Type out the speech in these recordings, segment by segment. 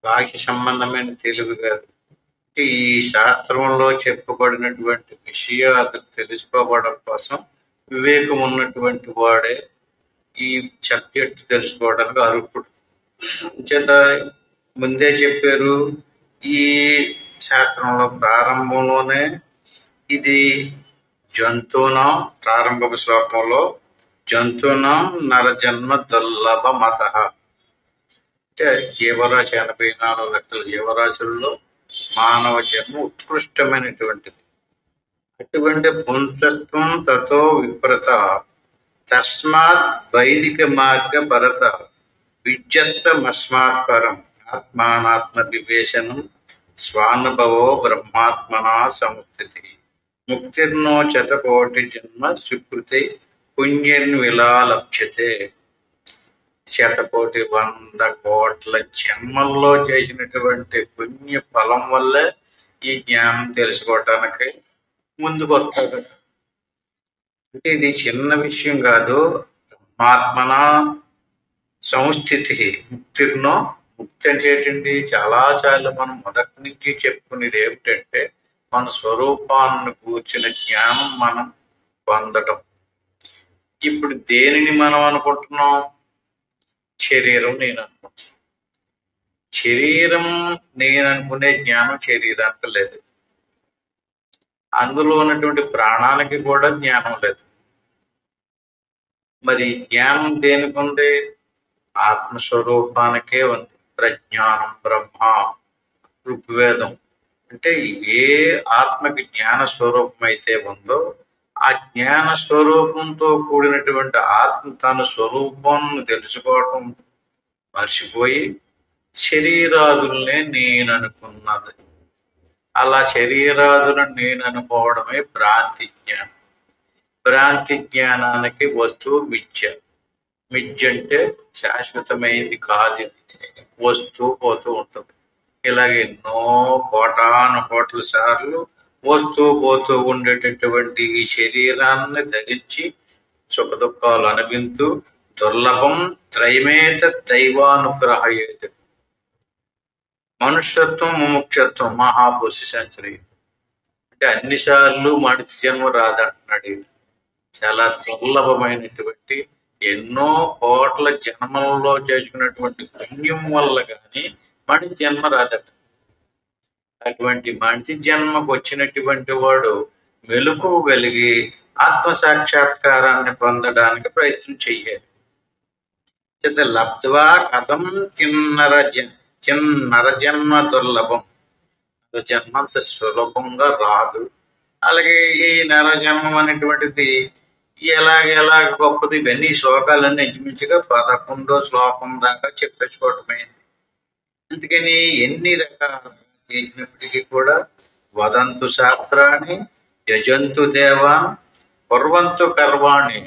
వాక్య సంబంధమైన తెలుగు కాదు. ఈ శాస్త్రంలో చెప్పబడినటువంటి విషయాలు తెలుసుకోవడం కోసం వివేకం ఉన్నటువంటి వాడే ఈ సబ్జెక్ట్ తెలుసుకోవడానికి అర్హుడు. చేత ముందే చెప్పారు, ఈ శాస్త్రంలో ప్రారంభంలోనే ఇది జంతువునం, ప్రారంభ శ్లోకంలో జంతువునం నరజన్మ దుర్లభ మత అంటే జీవరాశి 84 లక్షల జీవరాశుల్లో మానవ జన్మ ఉత్కృష్టమైనటువంటిది. అటువంటి పుంసత్వం తతో విప్రత తస్మాత్ వైదిక మార్గ భరత విద్యత్తమస్మాత్ పరం ఆత్మానాత్మ వివేశనం స్వానుభవో బ్రహ్మాత్మనా సముస్థితి ముక్తిర్నో శతకోటి జన్మ సుకృతి పుణ్యర్విలా లభ్యతే. 100 కోటి 100 కోట్ల జన్మల్లో చేసినటువంటి పుణ్య ఫలం వల్లే ఈ జ్ఞానం తెలుసుకోవటానికి ముందుకు వస్తాడు. అంటే ఇది చిన్న విషయం కాదు. బ్రహ్మాత్మన సంస్థితి ముక్తిర్నో, ముక్తి అంటే ఏంటండి, చాలాసార్లు మనం మొదటి నుంచి చెప్పుకునేది ఏమిటంటే మన స్వరూపాన్ని కూర్చిన జ్ఞానం మనం పొందడం. ఇప్పుడు దేనిని మనం అనుకుంటున్నాం? శరీరం నేను అనుకుంటున్నాను. శరీరం నేను అనుకునే జ్ఞానం శరీరానికి లేదు. అందులో ఉన్నటువంటి ప్రాణానికి కూడా జ్ఞానం లేదు. మరి జ్ఞానం దేనికి ఉంది? ఆత్మస్వరూపానికే ఉంది. ప్రజ్ఞానం బ్రహ్మ ఋగ్వేదం. అంటే ఏ ఆత్మకి జ్ఞాన స్వరూపం అయితే ఉందో ఆ జ్ఞాన స్వరూపంతో కూడినటువంటి ఆత్మ తన స్వరూపాన్ని తెలుసుకోవటం మర్చిపోయి శరీరాదుల్నే నేను అనుకున్నది. అలా శరీరాదులను నేను అనుకోవడమే భ్రాంతి జ్ఞానం. భ్రాంతి జ్ఞానానికి వస్తువు మిథ్య. మిథ్య అంటే శాశ్వతమైనది కాదు, వస్తూ పోతూ ఉంటుంది. ఇలాగే ఎన్నో కోటాను కోట్ల సార్లు వస్తూ పోతూ ఉండేటటువంటి ఈ శరీరాన్ని ధరించి సుఖ దుఃఖాలు అనుభవించు దుర్లభం త్రైమేత దైవానుగ్రహయేత్. మనుష్యత్వం ముముక్షత్వం మహాపురుష సంచరి అంటే అన్నిసార్లు మనిషి జన్మ రాదంటున్నాడు. చాలా దుర్లభమైనటువంటి ఎన్నో కోట్ల జన్మలలో చేసుకున్నటువంటి పుణ్యం వల్ల కానీ మనిషి జన్మ రాదట. అటువంటి మనిషి జన్మకు వచ్చినటువంటి వాడు మెలకువ కలిగి ఆత్మ సాక్షాత్కారాన్ని పొందడానికి ప్రయత్నం చెయ్యాలి. లబ్ధ్వా కథం చిన్నర జన్మ దుర్లభం. జన్మ అంత సులభంగా రాదు. అలాగే ఈ నరజన్మం అనేటువంటిది ఎలాగ గొప్పది. ఇవన్నీ శ్లోకాలన్నీ ఇంచుమించుగా 11వ శ్లోకం దాకా చెప్పేసుకోవటమైంది. అందుకని ఎన్ని రకాలు చేసినప్పటికీ కూడా వదంతు శాస్త్రాన్ని యజంతు దేవాన్ కుర్వంతు కర్వాణి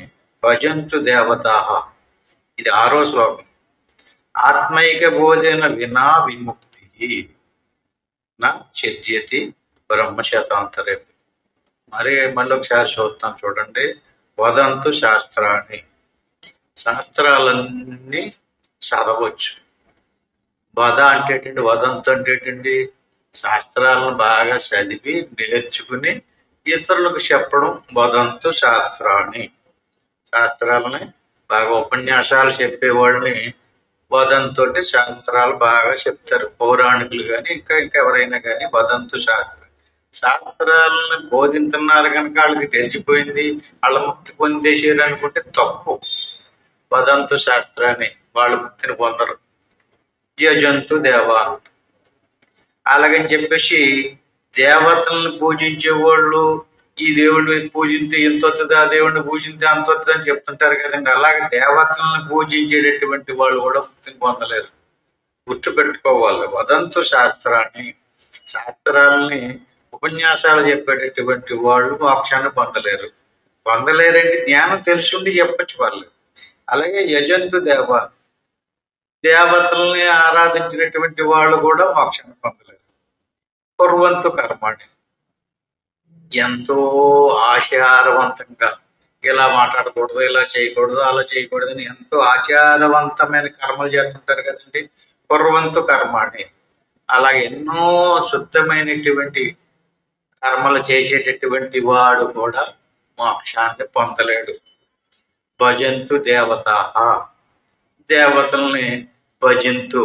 భజంతు దేవతాః. ఇది 6వ శ్లోకం. ఆత్మైక భోజన వినా విముక్తి నా ఛిద్యతి బ్రహ్మశతాంతరే. మళ్ళీ ఒకసారి చూస్తాం చూడండి. వదంతు శాస్త్రాన్ని, శాస్త్రాలన్నీ చదవచ్చు. వద అంటేటండి, వదంతు అంటేటండి శాస్త్రాలను బాగా చదివి నేర్చుకుని ఇతరులకు చెప్పడం. వదంతు శాస్త్రాన్ని, శాస్త్రాలని బాగా ఉపన్యాసాలు చెప్పేవాళ్ళని వదంతో శాస్త్రాలు బాగా చెప్తారు. పౌరాణికులు కానీ ఇంకా ఎవరైనా కానీ వదంతు శాస్త్రాలను బోధిస్తున్నారు కనుక వాళ్ళకి తెలిసిపోయింది, వాళ్ళ ముక్తి పొందేసారు అనుకుంటే తప్పు. వదంతు శాస్త్రాన్ని వాళ్ళు ముక్తిని పొందరు. యజంతు దేవా. అలాగని చెప్పేసి దేవతలను పూజించే వాళ్ళు ఈ దేవుడిని పూజించి ఇంత వస్తుంది, ఆ దేవుడిని పూజించి అంత వస్తుంది అని చెప్తుంటారు కదండి. అలాగే దేవతలను పూజించేటటువంటి వాళ్ళు కూడా ముక్తిని పొందలేరు. గుర్తుపెట్టుకోవాలి. వదంతు శాస్త్రాన్ని, శాస్త్రాలని ఉపన్యాసాలు చెప్పేటటువంటి వాళ్ళు మోక్షాన్ని పొందలేరు. పొందలేరంటే జ్ఞానం తెలుసుండి చెప్పచ్చు వాళ్ళు. అలాగే యజంతు దేవ, దేవతల్ని ఆరాధించినటువంటి వాళ్ళు కూడా మోక్షాన్ని పొందలేరు. కుర్వంతు కర్మాణి, ఎంతో ఆచారవంతంగా ఇలా మాట్లాడకూడదు, ఇలా చేయకూడదు, అలా చేయకూడదు అని ఎంతో ఆచారవంతమైన కర్మలు చేస్తుంటారు కదండి. కుర్వంతు కర్మాణి, అలాగే ఎన్నో శుద్ధమైనటువంటి కర్మలు చేసేటటువంటి వాడు కూడా మోక్షాన్ని పొందలేడు. భజంతు దేవత, దేవతల్ని భజింతు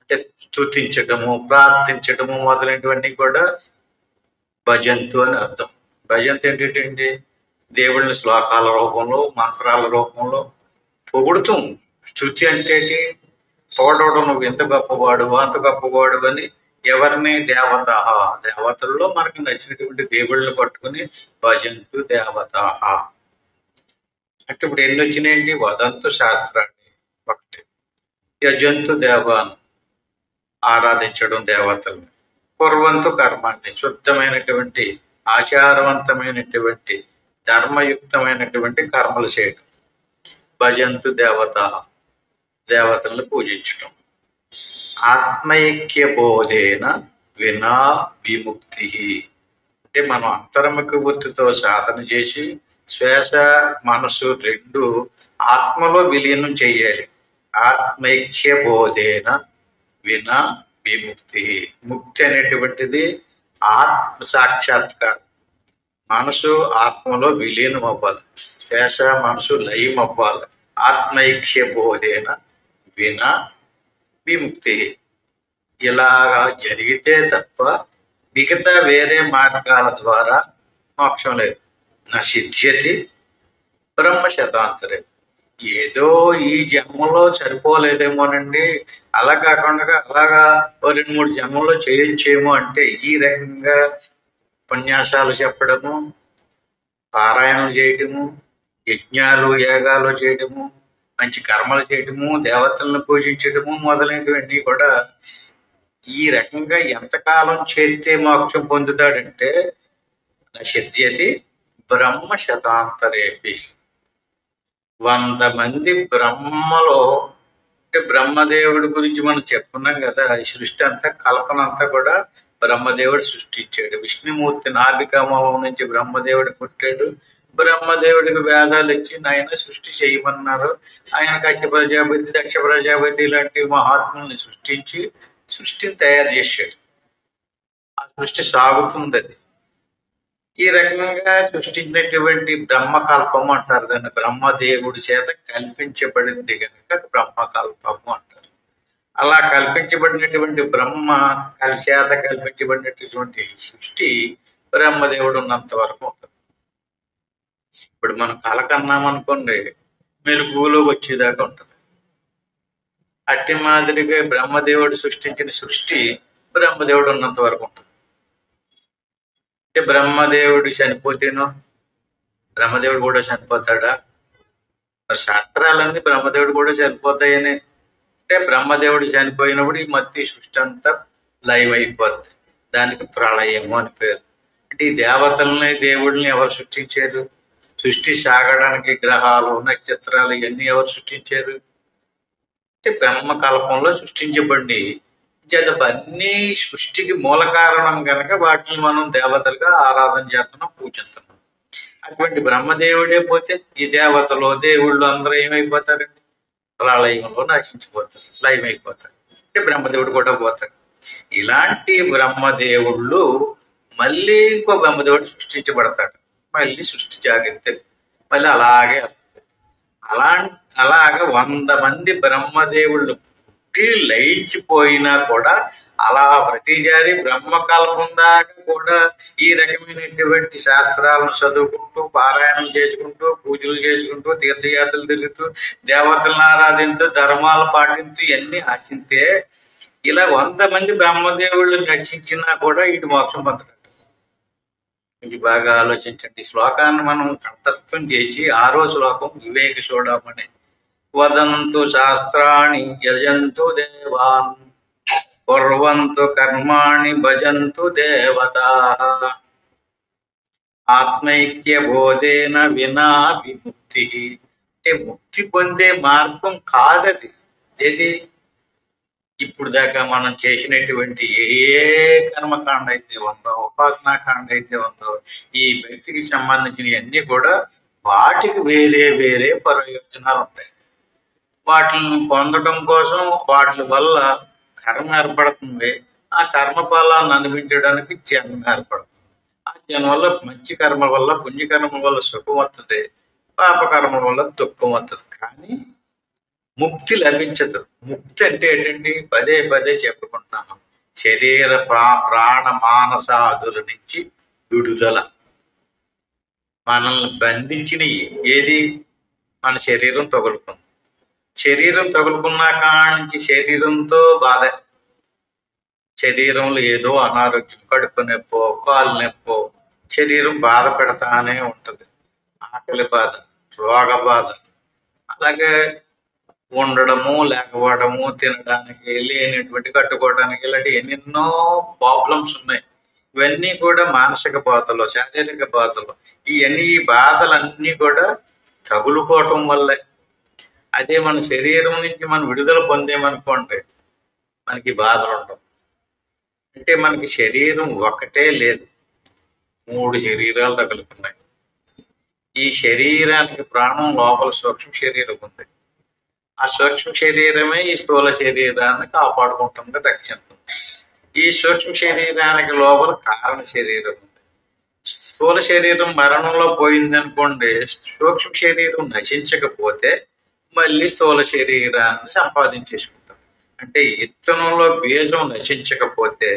అంటే స్తుతించటము, ప్రార్థించటము మొదలైనవన్నీ కూడా భజంతు అని అర్థం. భజంతు ఏంటంటే దేవుడిని శ్లోకాల రూపంలో, మంత్రాల రూపంలో పొగుడుతూ. స్తుతి అంటే పొగడవడం, నువ్వు ఎంత గొప్పవాడు, అంత గొప్పవాడు అని ఎవరిని? దేవత, దేవతల్లో మనకు నచ్చినటువంటి దేవుళ్ళని పట్టుకుని భజంతు దేవత అంటే ఇప్పుడు ఎన్ని వచ్చినాయండి? వదంతు శాస్త్రాన్ని ఒకటి, యజంతు దేవాన్ని ఆరాధించడం దేవతల్ని, కుర్వంతు కర్మాన్ని శుద్ధమైనటువంటి ఆచారవంతమైనటువంటి ధర్మయుక్తమైనటువంటి కర్మలు చేయడం, భజంతు దేవత దేవతలను పూజించటం. ఆత్మైక్య బోధేన వినా విముక్తి అంటే మనం అంతర్ముఖ వృత్తితో సాధన చేసి శ్వాస మనసు రెండు ఆత్మలో విలీనం చేయాలి. ఆత్మైక్య బోధేన వినా విముక్తి, ముక్తి అనేటువంటిది ఆత్మ సాక్షాత్కారం. మనసు ఆత్మలో విలీనం అవ్వాలి, శ్వాస మనసు లయం అవ్వాలి. ఆత్మైక్య బోధేన వినా విముక్తి. ఇలాగా జరిగితే తప్ప మిగతా వేరే మార్గాల ద్వారా మోక్షం లేదు. నా సిద్ధ్యతి బ్రహ్మ శతాంతరే. ఏదో ఈ జన్మలో సరిపోలేదేమోనండి, అలా కాకుండా అలాగా ఓ 2-3 జన్మలో చేయొచ్చేమో అంటే ఈ రకంగా ఉపన్యాసాలు చెప్పడము, పారాయణం చేయటము, యజ్ఞాలు యాగాలు చేయటము, మంచి కర్మలు చేయటము, దేవతలను పూజించటము మొదలైనవన్నీ కూడా ఈ రకంగా ఎంతకాలం చేస్తే మోక్షం పొందుతాడంటే సిద్ధ్యతి బ్రహ్మ శతాంతరేపి. 100 మంది బ్రహ్మలో అంటే బ్రహ్మదేవుడి గురించి మనం చెప్పుకున్నాం కదా. ఈ సృష్టి అంతా కల్పన అంతా కూడా బ్రహ్మదేవుడు సృష్టించాడు. విష్ణుమూర్తి నాభికమలం నుంచి బ్రహ్మదేవుడు పుట్టాడు. బ్రహ్మదేవుడికి వేదాలు ఇచ్చి ఆయన సృష్టి చేయమన్నారు. ఆయన కశ్యప ప్రజాపతి, దక్ష ప్రజాపతి లాంటి మహాత్ముల్ని సృష్టించి సృష్టిని తయారు చేశాడు. ఆ సృష్టి సాగుతుంది. అది ఈ రకంగా సృష్టించినటువంటి బ్రహ్మకల్పము అంటారు దాన్ని. బ్రహ్మదేవుడి చేత కల్పించబడింది కనుక బ్రహ్మకల్పము అంటారు. అలా కల్పించబడినటువంటి బ్రహ్మ చేత కల్పించబడినటువంటి సృష్టి బ్రహ్మదేవుడు ఉన్నంత వరకు ఉంటుంది. ఇప్పుడు మనం కల కన్నామనుకోండి, మెలుగులోకి వచ్చేదాకా ఉంటుంది. అట్టి మాదిరిగా బ్రహ్మదేవుడు సృష్టించిన సృష్టి బ్రహ్మదేవుడు ఉన్నంత వరకు ఉంటుంది. అంటే బ్రహ్మదేవుడు చనిపోతేనో బ్రహ్మదేవుడు కూడా చనిపోతాడా? మరి శాస్త్రాలన్నీ బ్రహ్మదేవుడు కూడా చనిపోతాయని. అంటే బ్రహ్మదేవుడు చనిపోయినప్పుడు ఈ మధ్య సృష్టి అంతా లైవ్ అయిపోద్ది. దానికి ప్రళయము అని పేరు. అంటే ఈ దేవతల్ని దేవుడిని ఎవరు సృష్టించారు? సృష్టి సాగడానికి గ్రహాలు నక్షత్రాలు ఇవన్నీ ఎవరు సృష్టించారు? అంటే బ్రహ్మకల్పంలో సృష్టించబడి అన్నీ సృష్టికి మూల కారణం కనుక వాటిని మనం దేవతలుగా ఆరాధన చేస్తున్నాం, పూజిస్తున్నాం. అటువంటి బ్రహ్మదేవుడే పోతే ఈ దేవతలు దేవుళ్ళు అందరూ ఏమైపోతారండి? ప్రళయంలో నశించిపోతారు, లయమైపోతారు. అంటే బ్రహ్మదేవుడు కూడా పోతాడు. ఇలాంటి బ్రహ్మదేవుళ్ళు మళ్ళీ ఇంకో బ్రహ్మదేవుడు సృష్టించబడతాడు. మళ్ళీ సృష్టి జాగ్రత్త మళ్ళీ అలాగే అలాగ 100 మంది బ్రహ్మదేవుళ్ళు పుట్టి లయించిపోయినా కూడా అలా ప్రతిసారి బ్రహ్మకల్పం దాకా కూడా ఈ రకమైనటువంటి శాస్త్రాలను చదువుకుంటూ పారాయణం చేసుకుంటూ పూజలు చేసుకుంటూ తీర్థయాత్రలు తిరుగుతూ దేవతలను ఆరాధించు ధర్మాలు పాటించు ఇవన్నీ ఆచింతే ఇలా 100 మంది బ్రహ్మదేవుళ్ళు రక్షించినా కూడా ఇటు మోక్షం పొందడం. ఇది బాగా ఆలోచించండి. ఈ శ్లోకాన్ని మనం కంఠస్థం చేసి 6వ శ్లోకం వివేక చూడమని వదంతు శాస్త్రాణి యజంతు దేవాన్ కుర్వంతు కర్మాణి భజంతు దేవతా ఆత్మైక్య బోధేన వినా విముక్తి. అంటే ముక్తి పొందే మార్గం కాదది. ఏది ఇప్పుడు దాకా మనం చేసినటువంటి ఏ కర్మకాండ అయితే ఉందో ఉపాసనాకాండ అయితే ఉందో ఈ వ్యక్తికి సంబంధించిన అన్ని కూడా వాటికి వేరే వేరే ప్రయోజనాలు ఉంటాయి. వాటిని పొందడం కోసం వాటి వల్ల కర్మ ఏర్పడుతుంది. ఆ కర్మ ఫలాన్ని అనిపించడానికి జన్మ ఏర్పడుతుంది. ఆ జన్మ వల్ల మంచి కర్మ వల్ల పుణ్యకర్మ వల్ల సుఖం వస్తుంది, పాపకర్మ వల్ల దుఃఖం వస్తుంది. కానీ ముక్తి లభించదు. ముక్తి అంటే ఏంటండి? పదే పదే చెప్పుకుంటున్నాను, శరీర ప్రాణ మానసాదుల నుంచి విడుదల. మనల్ని బంధించిన ఏది? మన శరీరం తగులుకుంది. శరీరం తగులుకున్నా కానించి శరీరంతో బాధ. శరీరంలో ఏదో అనారోగ్యం, కడుపు నొప్పో కాలు నొప్పో శరీరం బాధ పెడతానే ఉంటుంది. ఆకలి బాధ, రోగ బాధ, అలాగే ఉండడము లేకపోవడము, తినడానికి లేనటువంటి కట్టుకోవడానికి ఇలాంటి ఎన్నెన్నో ప్రాబ్లమ్స్ ఉన్నాయి. ఇవన్నీ కూడా మానసిక బాధలు, శారీరక బాధలు. ఈ బాధలన్నీ కూడా తగులుకోవటం వల్లే. అదే మన శరీరం నుంచి మనం విడుదల పొందేమనుకోండి, మనకి బాధలు ఉండవు. అంటే మనకి శరీరం ఒకటే లేదు, 3 శరీరాలు తగులుకున్నాయి. ఈ శరీరానికి ప్రాణం లోపల సూక్ష్మ శరీరం ఉంది. ఆ సూక్ష్మ శరీరమే ఈ స్థూల శరీరాన్ని కాపాడుకుంటుంది, రక్షిస్తుంది. ఈ సూక్ష్మ శరీరానికి లోపల కారణ శరీరం ఉంది. స్థూల శరీరం మరణంలో పోయిందనుకోండి, సూక్ష్మ శరీరం నశించకపోతే మళ్ళీ స్థూల శరీరాన్ని సంపాదించేసుకుంటాం. అంటే విత్తనంలో బీజం నశించకపోతే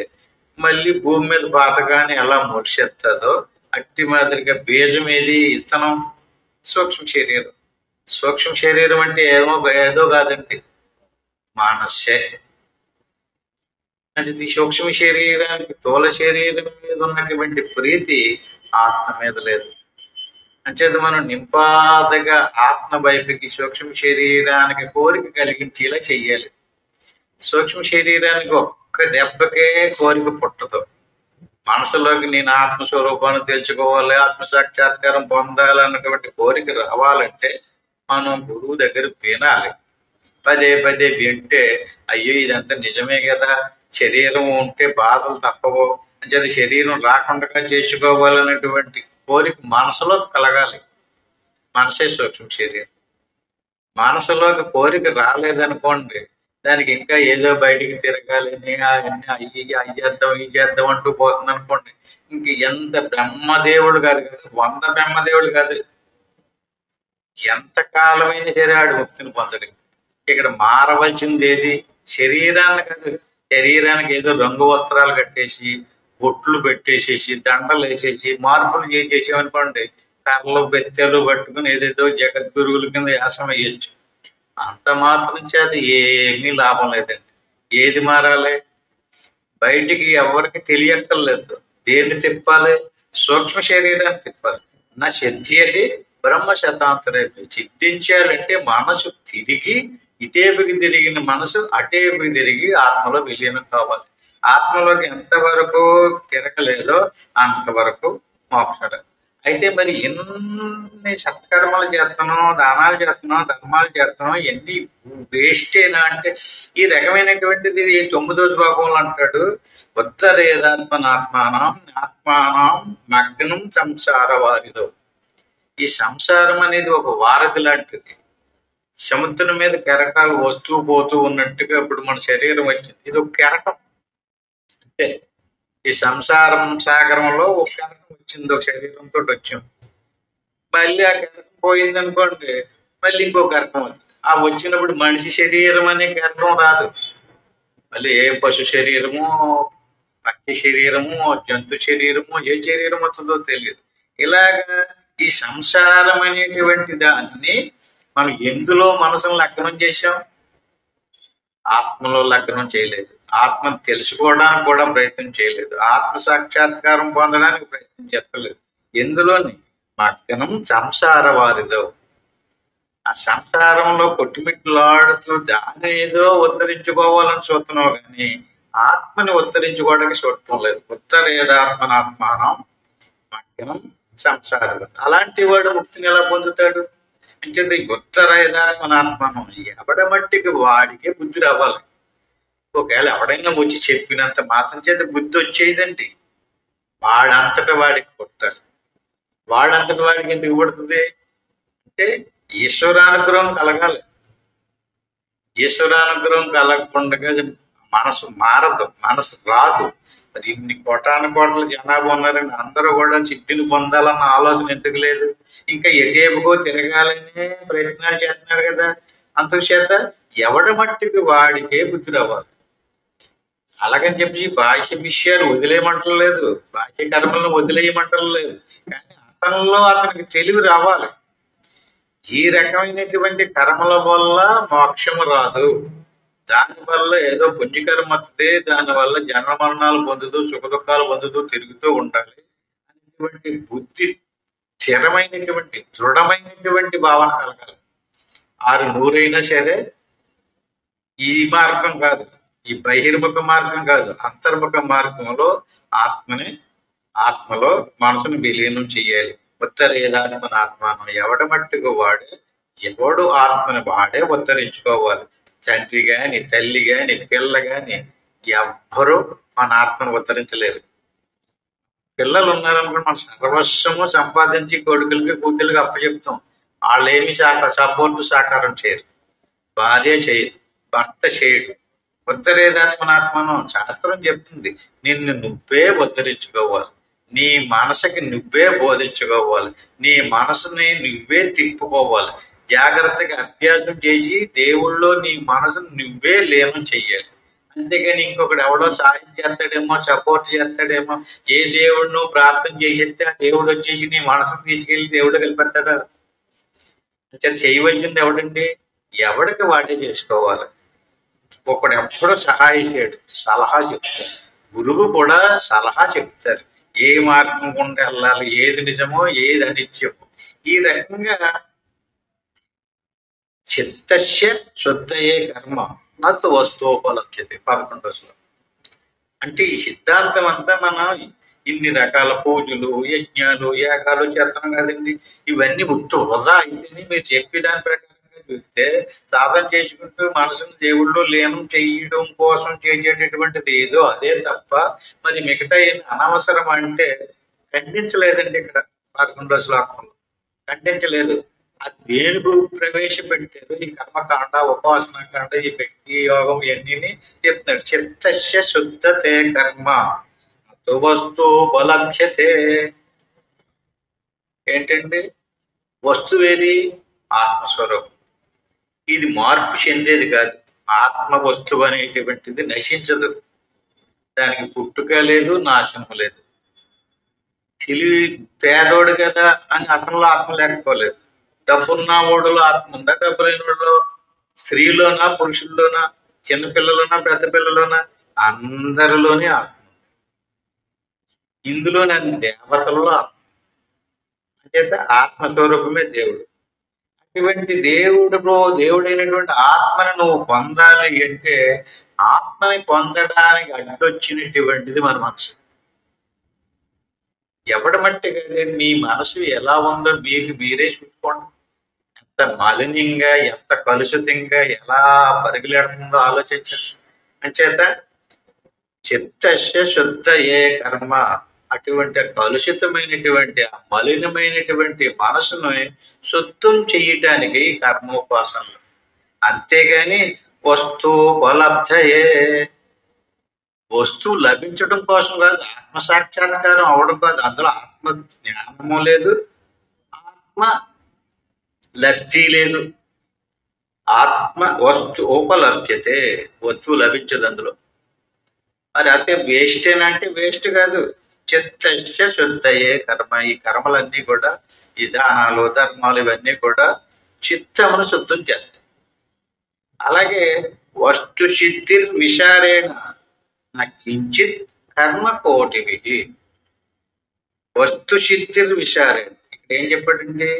మళ్ళీ భూమి మీద పాతగానే ఎలా మొలిసేస్తుందో అట్టి మాదిరిగా బీజం ఏది? విత్తనం సూక్ష్మ శరీరం. సూక్ష్మ శరీరం అంటే ఏదో కాదండి, మానస్సే. అది సూక్ష్మ శరీరానికి స్థూల శరీరం మీద ఉన్నటువంటి ప్రీతి ఆత్మ మీద లేదు. అంచేది మనం నింపాదగా ఆత్మ వైపుకి సూక్ష్మ శరీరానికి కోరిక కలిగించేలా చెయ్యాలి. సూక్ష్మ శరీరానికి ఒక్క దెబ్బకే కోరిక పుట్టదు. మనసులోకి నేను ఆత్మస్వరూపాన్ని తెలుసుకోవాలి, ఆత్మ సాక్షాత్కారం పొందాలన్నటువంటి కోరిక రావాలంటే మనం గురువు దగ్గర వినాలి. పదే పదే వింటే అయ్యో ఇదంతా నిజమే కదా, శరీరం ఉంటే బాధలు తప్పవు, అంటే శరీరం రాకుండా చేసుకోవాలనేటువంటి కోరిక మనసులో కలగాలి. మనసే సూక్ష్మ శరీరం. మనసులోకి కోరిక రాలేదనుకోండి, దానికి ఇంకా ఏదో బయటికి తిరగాలని అయ్యేద్దాం ఈ చేద్దాం అంటూ పోతుంది అనుకోండి, ఇంక ఎంత బ్రహ్మదేవుడు కాదు కదా, 100 బ్రహ్మదేవుడు కాదు, ఎంత కాలమైన సరే ఆడు ముక్తిని పొందడు. ఇక్కడ మారవలసింది ఏది? శరీరాన్ని కాదు. శరీరానికి ఏదో రంగు వస్త్రాలు కట్టేసి బొట్లు పెట్టేసేసి దండలు వేసేసి మార్పులు చేసేసామనుకోండి, కర్రలు బెత్తెలు పట్టుకుని ఏదేదో జగద్గురువుల కింద యాసం వేయచ్చు. అంత మాత్రం చేతి ఏమీ లాభం లేదండి. ఏది మారాలి? బయటికి ఎవరికి తెలియక్కర్లేదు. దేన్ని తిప్పాలి? సూక్ష్మ శరీరాన్ని తిప్పాలి. నా సిద్ధ్యతి బ్రహ్మ శతాంతరే. సిద్ధించాలంటే మనసు తిరిగి ఇటేపుకి తిరిగిన మనసు అటేపుకి తిరిగి ఆత్మలో విలీనం కావాలి. ఆత్మలోకి ఎంతవరకు తిరగలేదో అంతవరకు మోక్షం. అయితే మరి ఎన్ని సత్కర్మలు చేస్తున్నాం, దానాలు చేస్తున్నాం, ధర్మాలు చేస్తున్నాం, ఎన్ని వేస్టేనా అంటే ఈ రకమైనటువంటిది 9వ శ్లోకంలో అంటాడు, ఉత్తరేదాత్మనాత్మానం ఆత్మానం మగ్నం సంసార వారిదో. ఈ సంసారం అనేది ఒక వారధి లాంటిది. సముద్రం మీద కెరటాలు వస్తూ పోతూ ఉన్నట్టుగా ఇప్పుడు మన శరీరం వచ్చింది, ఇది ఒక కెరటం అంతే. ఈ సంసారం సాగరంలో ఒక కెరటం వచ్చింది, ఒక శరీరంతో వచ్చాం. మళ్ళీ ఆ కెరటం పోయింది అనుకోండి, మళ్ళీ ఇంకో కెరటం వచ్చింది. ఆ వచ్చినప్పుడు మనిషి శరీరం అనే కెరటం రాదు, మళ్ళీ ఏ పశు శరీరము, పక్షి శరీరము, జంతు శరీరము, ఏ శరీరం వస్తుందో తెలియదు. ఇలాగా ఈ సంసారం అనేటువంటి దాన్ని మనం ఎందులో మనసును లగ్నం చేశాం? ఆత్మలో లగ్నం చేయలేదు. ఆత్మను తెలుసుకోవడానికి కూడా ప్రయత్నం చేయలేదు. ఆత్మ సాక్షాత్కారం పొందడానికి ప్రయత్నం చేస్తలేదు. ఎందులోని మగ్నం సంసార వారిదో. ఆ సంసారంలో కొట్టుమిట్లాడుతూ దాన్ని ఏదో ఉద్ధరించుకోవాలని చూస్తున్నావు కానీ ఆత్మని ఉద్ధరించుకోవడానికి చూడటం లేదు. ఉత్తరేదాత్మనాత్మానం మగ్నం సంసారం. అలాంటి వాడు ముక్తిని ఎలా పొందుతాడు అంటే ఉత్తరేదాత్మనాత్మానం ఎవడ మట్టికి వాడికే బుద్ధి రావాలి. ఒకవేళ ఎవడైనా వచ్చి చెప్పినంత మాత్రం చేత బుద్ధి వచ్చేదండి. వాడంతట వాడికి పుట్టారు. వాడంతట వాడికి ఎందుకు పడుతుంది అంటే ఈశ్వరానుగ్రహం కలగాలి. ఈశ్వరానుగ్రహం కలగకుండా మనసు మారదు, మనసు రాదు. మరి ఇన్ని కోటాను కోట్ల జనాభా ఉన్నారని అందరూ కూడా సిద్ధిని పొందాలన్న ఆలోచన ఎందుకు లేదు? ఇంకా ఎటేపుకో తిరగాలని ప్రయత్నాలు చేస్తున్నారు కదా. అందుచేత ఎవడ మట్టికి వాడికే బుద్ధి రావాలి. అలాగని చెప్పి బాహ్య విషయాలు వదిలేయమంటలేదు, బాహ్య కర్మలను వదిలేయమంటలేదు. కానీ అతనిలో అతనికి తెలివి రావాలి. ఈ రకమైనటువంటి కర్మల వల్ల మోక్షము రాదు. దానివల్ల ఏదో పుణ్యకర్మ వస్తే దానివల్ల జన్మ మరణాలు పొందుతూ సుఖ దుఃఖాలు పొందుతూ తిరుగుతూ ఉండాలి అనేటువంటి బుద్ధి, స్థిరమైనటువంటి దృఢమైనటువంటి భావన కలగాలి. 600 అయినా సరే ఈ మార్గం కాదు, ఈ బహిర్ముఖ మార్గం కాదు, అంతర్ముఖ మార్గంలో ఆత్మలో మనసును విలీనం చేయాలి. ఉత్తరేదాత్మనాత్మానం ఎవడ మట్టుకు వాడే, ఎవడు ఆత్మని వాడే ఉత్తరించుకోవాలి. తండ్రి గాని, తల్లి గాని, పిల్ల గాని ఎవ్వరూ మన ఆత్మను ఉత్తరించలేరు. పిల్లలు ఉన్నారనుకోండి, మన సర్వస్వము సంపాదించి కొడుకులకి కూతుళ్ళకి అప్పచెప్తాం. వాళ్ళు ఏమి సపోర్టు సహకారం చేయరు. భార్య చేయరు, భర్త చేయడు. ఉత్తరేదాత్మనాత్మనం శాస్త్రం చెప్తుంది, నిన్ను నువ్వే ఉద్ధరించుకోవాలి. నీ మనసుకి నువ్వే బోధించుకోవాలి. నీ మనసుని నువ్వే తిప్పుకోవాలి. జాగ్రత్తగా అభ్యాసం చేసి దేవుళ్ళో నీ మనసును నువ్వే లీనం చెయ్యాలి. అంతేగాని ఇంకొకటి ఎవడో సాయం చేస్తాడేమో, సపోర్ట్ చేస్తాడేమో, ఏ దేవుడు ప్రార్థన చేసేస్తే ఆ దేవుడు వచ్చేసి నీ మనసును తీసుకెళ్లి దేవుడు కలిపెత్తాడా? అంటే చేయవలసింది ఎవడండి? ఎవడికి వాడే చేసుకోవాలి. ఒకడు ఎప్పుడూ సహాయం చేయడు, సలహా చెప్తారు. గురువు కూడా సలహా చెప్తారు, ఏ మార్గం గుండా వెళ్ళాలి, ఏది నిజమో ఏది అనిత్యమో. ఈ రకంగా చిత్తస్య శుద్ధయే కర్మ నతు వస్తువుపలభ్యతే 11వ శ్లోకం. అంటే ఈ సిద్ధాంతం అంతా మనం ఇన్ని రకాల పూజలు, యజ్ఞాలు, యాగాలు చేస్తాం కదండి. ఇవన్నీ ఉత్తు వృధా అయితేనే మీరు చెప్పే దాని ప్రకారంగా చూస్తే సాధన చేసుకుంటూ మనసును దేవుళ్ళు లీనం చేయడం కోసం చేసేటటువంటిది ఏదో అదే తప్ప మరి మిగతా ఏం అనవసరం అంటే ఖండించలేదండి. ఇక్కడ 11వ శ్లోకంలో ఖండించలేదు. అది దేనికి ప్రవేశపెట్టారు? ఈ కర్మకాండ, ఉపాసన కాండ, ఈ వ్యక్తి యోగం ఇవన్నీ చెప్తున్నాడు. చిత్తస్య శుద్ధతే కర్మ వస్తు ఉపలభ్యతే. ఏంటండి వస్తువేది? ఆత్మస్వరూపం. ఇది మార్పు చెందేది కాదు. ఆత్మ వస్తువు అనేటువంటిది నశించదు. దానికి పుట్టుక లేదు, నాశనం లేదు. తెలివి పేదోడు కదా అని అతనిలో ఆత్మ లేకపోలేదు. డబ్బున్న ఓడులో ఆత్మ ఉందా? డబ్బు లేని వాడిలో, స్త్రీలోనా పురుషుల్లోనా, చిన్నపిల్లలోనా పెద్ద పిల్లలోనా, అందరిలోనే ఆత్మ. ఇందులోనే దేవతలలో ఆత్మ. అంచేత ఆత్మస్వరూపమే దేవుడు. అటువంటి దేవుడైనటువంటి ఆత్మని నువ్వు పొందాలి అంటే ఆత్మని పొందడానికి అడ్డొచ్చినటువంటిది మన మనసు. ఎవడి మట్టి మీ మనసు ఎలా ఉందో మీకు మీరే చూసుకోండి. ఎంత మాలిన్యంగా, ఎంత కలుషితంగా, ఎలా పరుగులెడుతుందో ఆలోచించండి. అంచేత చిత్తస్య శుద్ధ ఏ కర్మ, అటువంటి కలుషితమైనటువంటి మలినమైనటువంటి మనసును శుద్ధం చేయటానికి కర్మోపాసనలు. అంతేగాని వస్తువుపలబ్ధయే, వస్తువు లభించడం కోసం కాదు, ఆత్మ సాక్షాత్కారం అవడం కాదు. అందులో ఆత్మ జ్ఞానము లేదు, ఆత్మ లబ్ధి లేదు. ఆత్మ వస్తు ఉపలభ్యతే, వస్తువు లభించదు అందులో. మరి అయితే వేస్ట్ అంటే వేస్ట్ కాదు. చిత్తస్య శుద్ధయే కర్మ. ఈ కర్మలన్నీ కూడా, ఈ దానాలు ధర్మాలు ఇవన్నీ కూడా చిత్తమును శుద్ధం చేస్తాయి. అలాగే వస్తు సిద్ధి విచారేణ కించిత్ కర్మ కోటివి. వస్తు సిద్ధి విచారేణ ఇక్కడ ఏం చెప్పాడండి?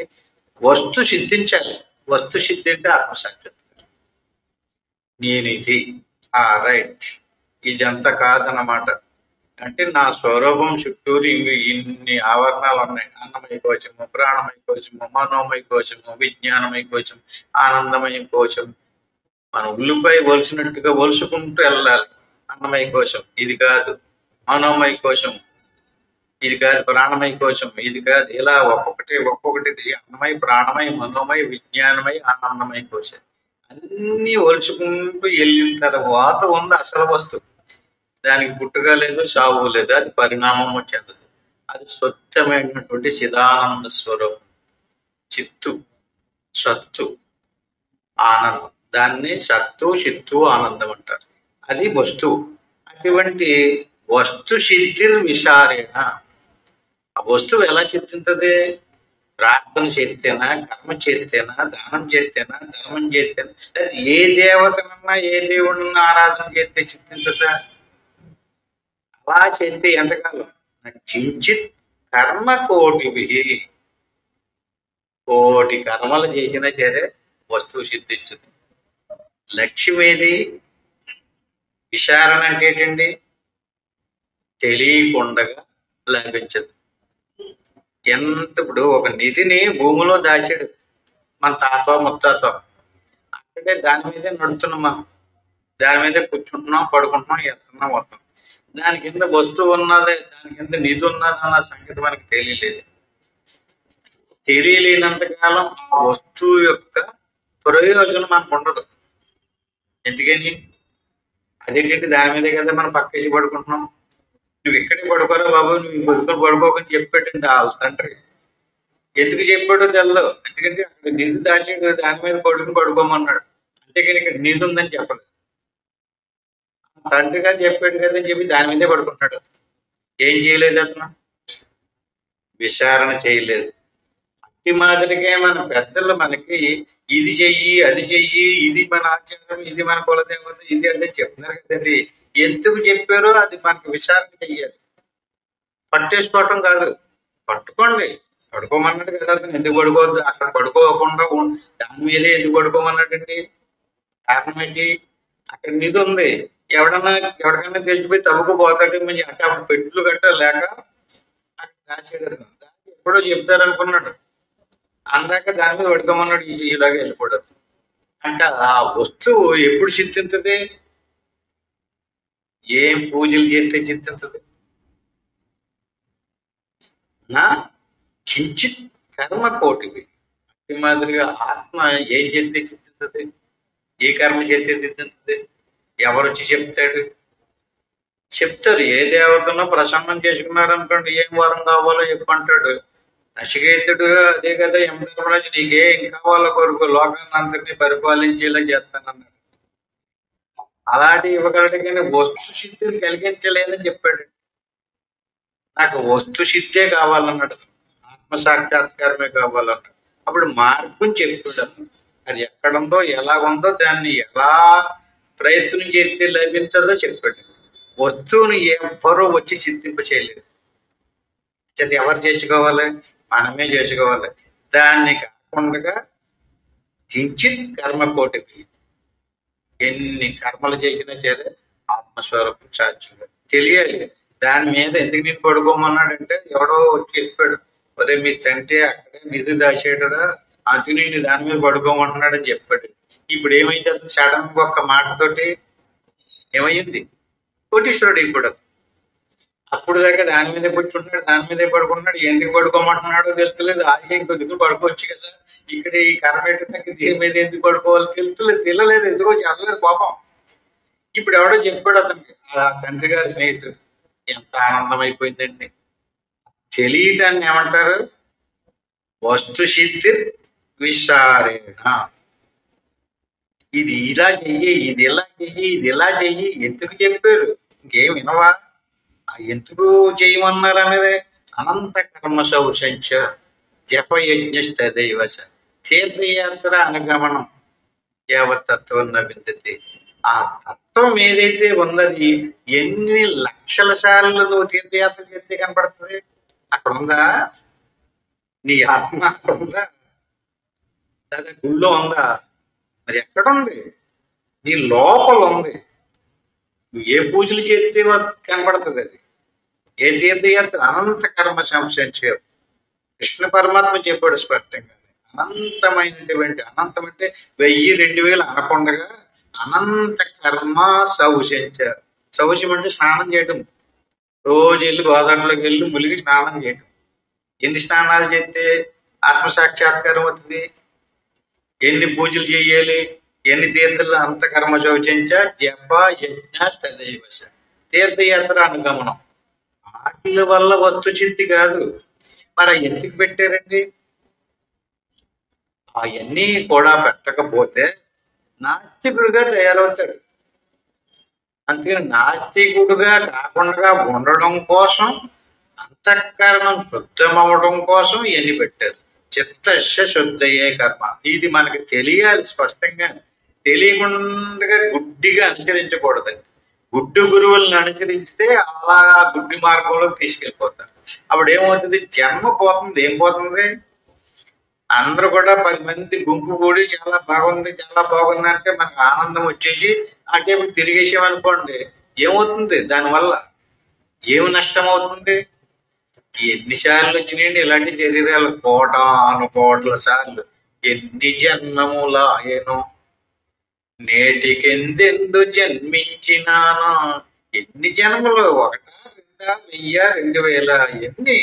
వస్తు సిద్ధించాలి. వస్తు సిద్ధి అంటే ఆత్మసాక్షాత్కారం. నేనిది రైట్, ఇదంతా కాదన్నమాట. అంటే నా స్వరూపం చుట్టూరు ఇన్ని ఆవరణాలు ఉన్నాయి. అన్నమయ కోశము, ప్రాణమయ కోశము, మనోమయ కోశము, విజ్ఞానమయ కోశం, ఆనందమయ కోశం. మనం ఉల్లిపాయ వలుసినట్టుగా వలుసుకుంటూ వెళ్ళాలి. అన్నమయ కోశం ఇది కాదు, మనోమయ కోశం ఇది కాదు, ప్రాణమయ కోశం ఇది కాదు. ఇలా ఒక్కొక్కటి అన్నమయ, ప్రాణమయ, మనోమయ, విజ్ఞానమయ, ఆనందమయ కోశం అన్ని వలుచుకుంటూ వెళ్ళిన తర్వాత ఉంది అసలు వస్తువు. దానికి పుట్టుక లేదు, సావు లేదు, అది పరిణామము చెందదు. అది స్వచ్ఛమైనటువంటి చిదానంద స్వరూపం, చిత్తు, సత్తు, ఆనందం. దాన్ని సత్తు, చిత్తు, ఆనందం అంటారు. అది వస్తువు. అటువంటి వస్తు సిద్ధి విచారేణ. ఆ వస్తువు ఎలా సిద్ధించది? ప్రార్థన చేస్తేనా, కర్మ చేస్తేనా, దానం చేస్తేనా, ధర్మం చేస్తేనా, ఏ దేవతనన్నా ఏ దేవుడినన్నా ఆరాధన చేస్తే సిద్ధించదా? అలా చేస్తే ఎంతకాలం? కించిత్ కర్మ కోటివి. కోటి కర్మలు చేసినా సరే వస్తువు సిద్ధించదు. లక్ష్యం ఏది? విచారణ అంటే ఏంటండి? తెలియకుండగా లభించదు. ఇప్పుడు ఒక నిధిని భూమిలో దాచాడు మన తాత ముత్తాత. అంటే దాని మీదే నడుస్తున్నాం మనం, దాని మీదే కూర్చుంటున్నాం, పడుకుంటున్నాం, ఎత్తున్నాం, వస్తున్నాం. దాని కింద వస్తువు ఉన్నది, దాని కింద నిధి ఉన్నది అన్న సంగతి మనకు తెలియలేదు. తెలియలేనంత కాలం ఆ వస్తువు యొక్క ప్రయోజనం మనకు ఉండదు. ఎందుకని? అదేంటంటే దాని మీదే కదా మనం పక్కేసి పడుకుంటున్నాం. నువ్వు ఇక్కడే పడుకోరా బాబు, నువ్వు కొడుకుని పడుకోకని చెప్పాడండి వాళ్ళ తండ్రి. ఎందుకు చెప్పాడో తెలదు. ఎందుకంటే అక్కడ నిధి దాచాడు, దాని మీద కొడుకుని పడుకోమన్నాడు. అంతేకాని ఇక్కడ నిధి ఉందని చెప్పలేదు. తండ్రి గారు చెప్పాడు కదా అని చెప్పి దాని మీదే పడుకుంటాడు. ఏం చేయలేదు అతను? విచారణ చేయలేదు. అట్టి మాదిరిగా మన పెద్దలు మనకి ఇది చెయ్యి, అది చెయ్యి, ఇది మన ఆచారం, ఇది మన కులదేవత, ఇది అదే చెప్తున్నారు కదండి. ఎందుకు చెప్పారో అది మనకు విచారణ చెయ్యాలి. పట్టేసుకోవటం కాదు. పట్టుకోండి, పడుకోమన్నాడు కదా, అతను ఎందుకు పడుకోవద్దు? అక్కడ పడుకోకుండా దాని మీదే ఎందుకు పడుకోమన్నాడండి? కారణం ఏంటి? అక్కడ నిధి ఉంది. ఎవరికైనా తెలిసిపోయి తవ్వుకుపోతాడు. మంచి అంటే అప్పుడు పెట్టులు గట్ట లేక అక్కడ దాచాడు. దానికి ఎప్పుడో చెప్తారనుకున్నాడు. అందాక దాని మీద పడుకోమన్నాడు. ఇలాగే వెళ్ళిపోవడం. అంటే ఆ వస్తువు ఎప్పుడు చిత్తింతది? ఏం పూజలు చేస్తే చిత్తింతది? నా కించిత్ కర్మ కోటివి. ఈ మాదిరిగా ఆత్మ ఏం చేస్తే చిత్తింతది? ఏ కర్మ చేస్తే చిత్తింతది? ఎవరు వచ్చి చెప్తాడు? చెప్తారు. ఏ దేవతనో ప్రసన్నం చేసుకున్నారనుకోండి, ఏం వరం కావాలో చెప్పంటాడు. నచికేతుడు అదే కదా, యమధర్మరాజు నీకేం కావాలో కొరకు లోకాన్ని అందరినీ పరిపాలించేలా చేస్తానన్నాడు. అలాంటి ఇవ్వగలడు కానీ వస్తు సిద్ధిని కలిగించలేదని చెప్పాడు. నాకు వస్తు సిద్ధే కావాలన్నాడు. ఆత్మ సాక్షాత్కారమే కావాలన్నాడు. అప్పుడు మార్గం చెప్తాడు. అది ఎక్కడుందో, ఎలా ఉందో, దాన్ని ఎలా ప్రయత్నం చేస్తే లభించదో చెప్పాడు. వస్తువుని ఎవ్వరూ వచ్చి చింతింప చేయలేదు. అది ఎవరు చేసుకోవాలి? మనమే చేసుకోవాలి. దాన్ని కాకుండా కించిత్ కర్మ కోటికి. ఎన్ని కర్మలు చేసినా సరే ఆత్మస్వరూపం సాధ్యంగా తెలియాలి. దాని మీద ఎందుకు నేను పడుకోమన్నాడంటే ఎవడో వచ్చి చెప్పాడు, అదే మీ తండ్రి అక్కడే నిధి దాచేటరా, అందుకు నేను దాని మీద పడుకోమంటున్నాడని చెప్పాడు. ఇప్పుడు ఏమైంది? అతను సడన్ గా ఒక్క మాటతోటి ఏమైంది? కోటీశ్వరుడు ఇప్పుడు. అప్పుడు దాకా దాని మీదే కూర్చుంటున్నాడు, దాని మీదే పడుకుంటున్నాడు. ఎందుకు పడుకోమంటున్నాడో తెలుస్తలేదు. ఆగి ఇంకొద్దుకు పడుకోవచ్చు కదా, ఇక్కడ ఈ కర్మేటకి దీని మీద ఎందుకు పడుకోవాలి తెలుస్తలేదు, తెలియలేదు, ఎందుకో చెప్పలేదు పాపం. ఇప్పుడు ఎవడో చెప్పాడు అతనికి, ఆ తండ్రి గారి స్నేహితుడు. ఎంత ఆనందం అయిపోయిందండి. తెలియటాన్ని ఏమంటారు? వస్తు సిద్ధి విచారేణ. ఇది ఇలా చెయ్యి, ఇది ఇలా చెయ్యి, ఇది ఇలా చెయ్యి, ఎందుకు చెప్పారు? ఇంకేం వినవా? ఎందుకు చేయమన్నారు అనేది అనంత కర్మ శౌచంచ జపయజ్ఞస్తదైవ చ. తీర్థయాత్ర అనుగమనం యావత్తత్వం విందతి. ఆ తత్వం ఏదైతే ఉన్నది ఎన్ని లక్షల సార్లు నువ్వు తీర్థయాత్ర చేస్తే కనపడుతుంది? అక్కడ ఉందా? నీ ఆత్మ అక్కడ ఉందా? లేదా గుళ్ళో ఉందా? మరి ఎక్కడుంది? నీ లోపల ఉంది. నువ్వు ఏ పూజలు చేస్తే కనపడుతుంది అది. ఏ తీర్థయాత్ర అనంత కర్మ సంశయించే కృష్ణ పరమాత్మ చెప్పాడు స్పష్టంగా. అనంతమైనటువంటి, అనంతం అంటే 1000, 2000 అనకుండగా అనంత కర్మ శౌచంచ. శౌచం అంటే స్నానం చేయటం. రోజు వెళ్ళి గోదావరిలోకి వెళ్ళి ములిగి స్నానం చేయటం. ఎన్ని స్నానాలు చేస్తే ఆత్మసాక్షాత్కారం అవుతుంది? ఎన్ని పూజలు చేయాలి? ఎన్ని తీర్థులు? అంత కర్మ శౌచంచ జప యజ్ఞ తదైవశ. తీర్థయాత్ర అనుగమనం. వాటి వల్ల వస్తు చిత్తి కాదు. మరి ఎందుకు పెట్టారండి? అవన్నీ కూడా పెట్టకపోతే నాస్తికుడిగా తయారవుతాడు. అందుకని నాస్తికుడుగా కాకుండా ఉండడం కోసం, అంతఃకరణం శుద్ధమవడం కోసం ఇవన్నీ పెట్టారు. చిత్తస్య శుద్ధయే కర్మ. ఇది మనకి తెలియాలి స్పష్టంగా. తెలియకుండా గుడ్డిగా అనుసరించకూడదండి. గుడ్డు గురువులను అనుసరిస్తే అలా గుడ్డి మార్గంలో తీసుకెళ్ళిపోతారు. అప్పుడు ఏమవుతుంది? జన్మ పోతుంది. ఏం పోతుంది? అందరూ కూడా 10 మంది గుంపు కూడి చాలా బాగుంది, చాలా బాగుంది అంటే మనకు ఆనందం వచ్చేసి అటే తిరిగేసామనుకోండి, ఏమవుతుంది? దానివల్ల ఏమి నష్టం అవుతుంది? ఎన్నిసార్లు వచ్చినాయండి ఇలాంటి శరీరాలు? కోటాను సార్లు. ఎన్ని జన్మములాయను నేటికెందెందు జన్మించినాను. ఎన్ని జన్మలు? 1, 2, 1000, 2000, ఎన్ని?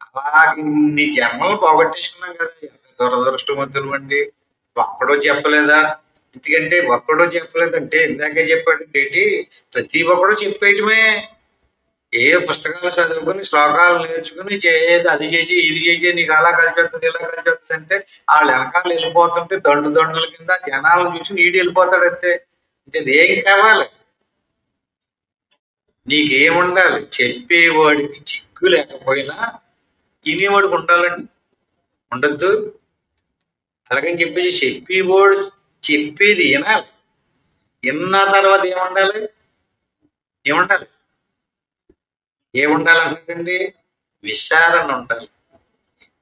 అలా ఇన్ని జన్మలు పోగొట్టేసుకున్నాం కదా. ఎంత దురదృష్టవంతులు అండి. ఒక్కడో చెప్పలేదా? ఎందుకంటే ఒక్కడో చెప్పలేదంటే ఇందాకే చెప్పాడు ఏంటి, ప్రతి ఒక్కడో చెప్పేయటమే. ఏ పుస్తకాలు చదువుకుని శ్లోకాలు నేర్చుకుని ఏది అది చేసి ఇది చేసి నీకు అలా కలిసి వస్తుంది, ఇలా కలిసి వస్తుంది అంటే వాళ్ళు వెనకాల వెళ్ళిపోతుంటే దండుల కింద జనాలను చూసి నీడు వెళ్ళిపోతాడు అంతే. అంటే ఏం కావాలి? నీకేముండాలి? చెప్పేవాడికి చిక్కు లేకపోయినా వినేవాడికి ఉండాలండి. ఉండద్దు? అలాగని చెప్పేసి చెప్పేవాడు చెప్పేది వినాలి. విన్న తర్వాత ఏముండాలి? ఏముండాలి? ఏముండాలంటే విచారణ ఉండాలి.